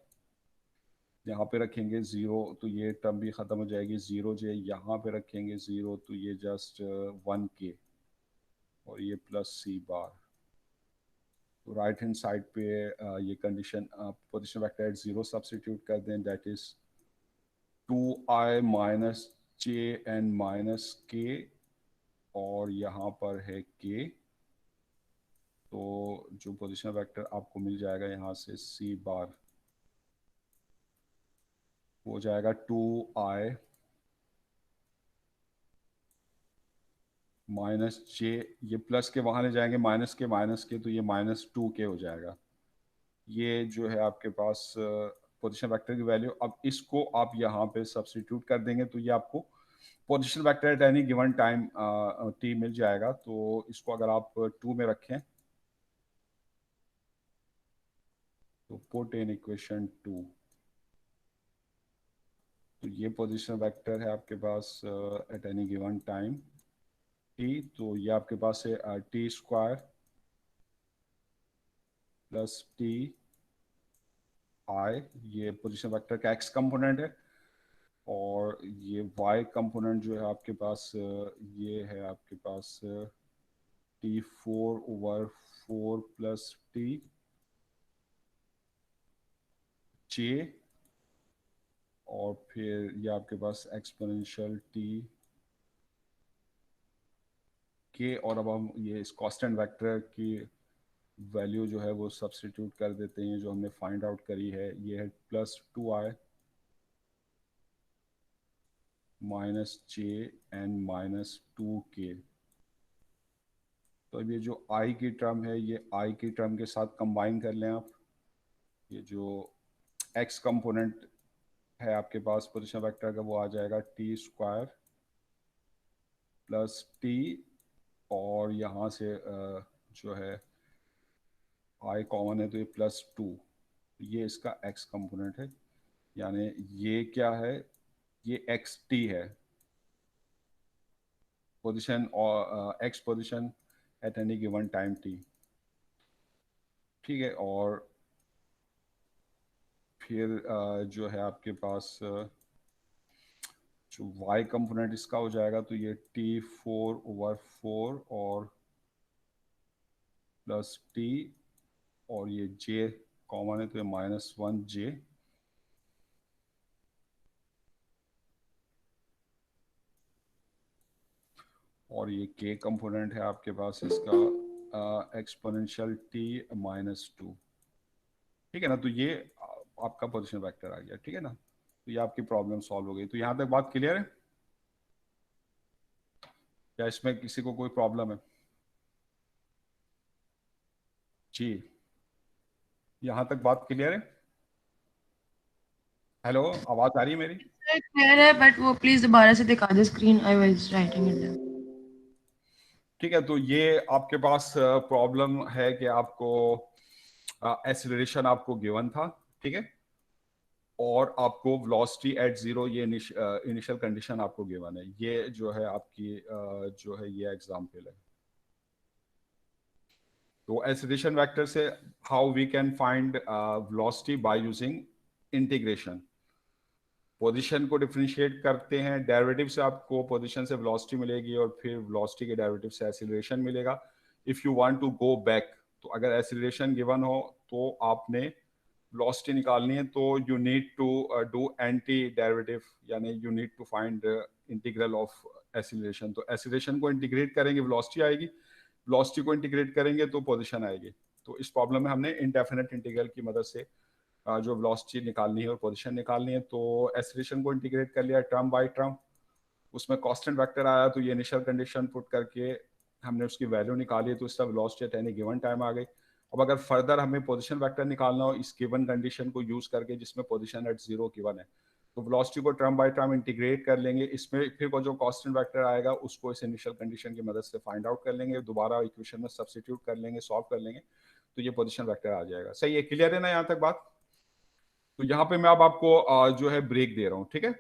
यहाँ पे रखेंगे 0 तो ये टर्म भी ख़त्म हो जाएगी, 0j, यहाँ पे रखेंगे 0 तो ये जस्ट 1k, और ये प्लस c बार। तो राइट हैंड साइड पे ये condition position vector eight 0 substitute कर दें, that is 2i minus j and minus k, और यहाँ पर है k, तो जो पोजीशन वेक्टर आपको मिल जाएगा यहाँ से c बार हो जाएगा 2i माइनस j, ये प्लस के वहाँ ले जाएंगे माइनस के, तो ये -2k हो जाएगा। ये जो है आपके पास पोजीशन वेक्टर की वैल्यू। अब इसको आप यहाँ पे सब्स्टिट्यूट कर देंगे तो ये आपको position vector at any given time t मिल जाएगा। तो इसको अगर आप 2 में रखें तो पुट इन इक्वेशन 2, तो ये पोजीशन वेक्टर है आपके पास at any given time t, तो ये आपके पास है t² प्लस टी आई, ये पोजीशन वेक्टर का एक्स कंपोनेंट है, और ये वाई कंपोनेंट जो है आपके पास ये है आपके पास T4/4 प्लस टी जे, और फिर ये आपके पास एक्सपोनेंशियल टी के, और अब हम ये इस कांस्टेंट वेक्टर की वैल्यू जो है वो सब्स्टिट्यूट कर देते हैं जो हमने फाइंड आउट करी है। ये है +2i minus J and minus 2k। तो अब ये जो i की टर्म है ये i की टर्म के साथ कंबाइन कर लें आप। ये जो x कंपोनेंट है आपके पास पोजीशन वेक्टर का वो आ जाएगा t² प्लस टी, और यहाँ से जो है i कॉमन है तो ये +2, ये इसका x कंपोनेंट है, यानी ये क्या है, ये xt है, पोजीशन और x position eight any given time t, ठीक है। और फिर जो है आपके पास जो y कंपोनेंट इसका हो जाएगा तो ये T4/4 और प्लस टी, और ये j कॉमन है तो ये -1j, और ये k कंपोनेंट है आपके पास इसका एक्सपोनेंशियल t -2, ठीक है ना। तो ये आपका पोजीशन वेक्टर आ गया, ठीक है ना। तो ये आपकी प्रॉब्लम सॉल्व हो गई। तो यहाँ तक बात क्लियर है या इसमें किसी को कोई प्रॉब्लम है? जी, यहाँ तक बात क्लियर है? हेलो, आवाज आ रही है मेरी? क्लियर है, बट वो प्लीज दोबारा से दिखा दे screen, I was writing it down. ठीक है, तो ये आपके पास प्रॉब्लम है कि आपको एक्सीलरेशन आपको गिवन था, ठीक है, और आपको वेलोसिटी एट जीरो, ये इनिशियल कंडीशन आपको गिवन है। ये जो है आपकी जो है ये एग्जाम्पल है। तो एक्सीलरेशन वेक्टर से how we can find velocity by using integration. Position को डिफरेंशिएट करते हैं, डेरिवेटिव से आपको पोजीशन से वेलोसिटी मिलेगी, और फिर वेलोसिटी के डेरिवेटिव से एक्सीलरेशन मिलेगा। If you want to go back, तो अगर एक्सीलरेशन गिवन हो तो आपने वेलोसिटी निकालनी है, तो you need to do anti derivative, यानी you need to find integral of acceleration. तो एक्सीलरेशन को इंटीग्रेट करेंगे वेलोसिटी आएगी, वेलोसिटी को इंटीग्रेट करेंगे तो पोजीशन आएगी। तो इस प्रॉब्लम में हमने इंडेफिनेट इंटीग्रल की मदद से जो वेलोसिटी निकालनी है और पोजीशन निकालनी है, तो एक्सीलरेशन को इंटीग्रेट कर लिया टर्म बाय टर्म, उसमें कांस्टेंट वेक्टर आया तो ये इनिशियल कंडीशन पुट करके हमने उसकी वैल्यू निकाली, तो इसका velocity at any given time आ गई। अब अगर फर्दर हमें पोजीशन वेक्टर निकालना हो इस गिवन कंडीशन को यूज करके जिसमें पोजीशन एट जीरो गिवन है, तो वेलोसिटी को टर्म बाय टर्म इंटीग्रेट कर लेंगे, इसमें फिर वो जो कांस्टेंट वेक्टर आएगा उसको इस इनिशियल कंडीशन की मदद से फाइंड आउट कर लेंगे, दोबारा इक्वेशन में सब्स्टिट्यूट कर लेंगे, सॉल्व कर लेंगे, तो ये पोजीशन वेक्टर आ जाएगा। सही है, क्लियर है ना यहाँ तक बात? तो यहाँ पे मैं अब आपको जो है ब्रेक दे रहा हूँ, ठीक है।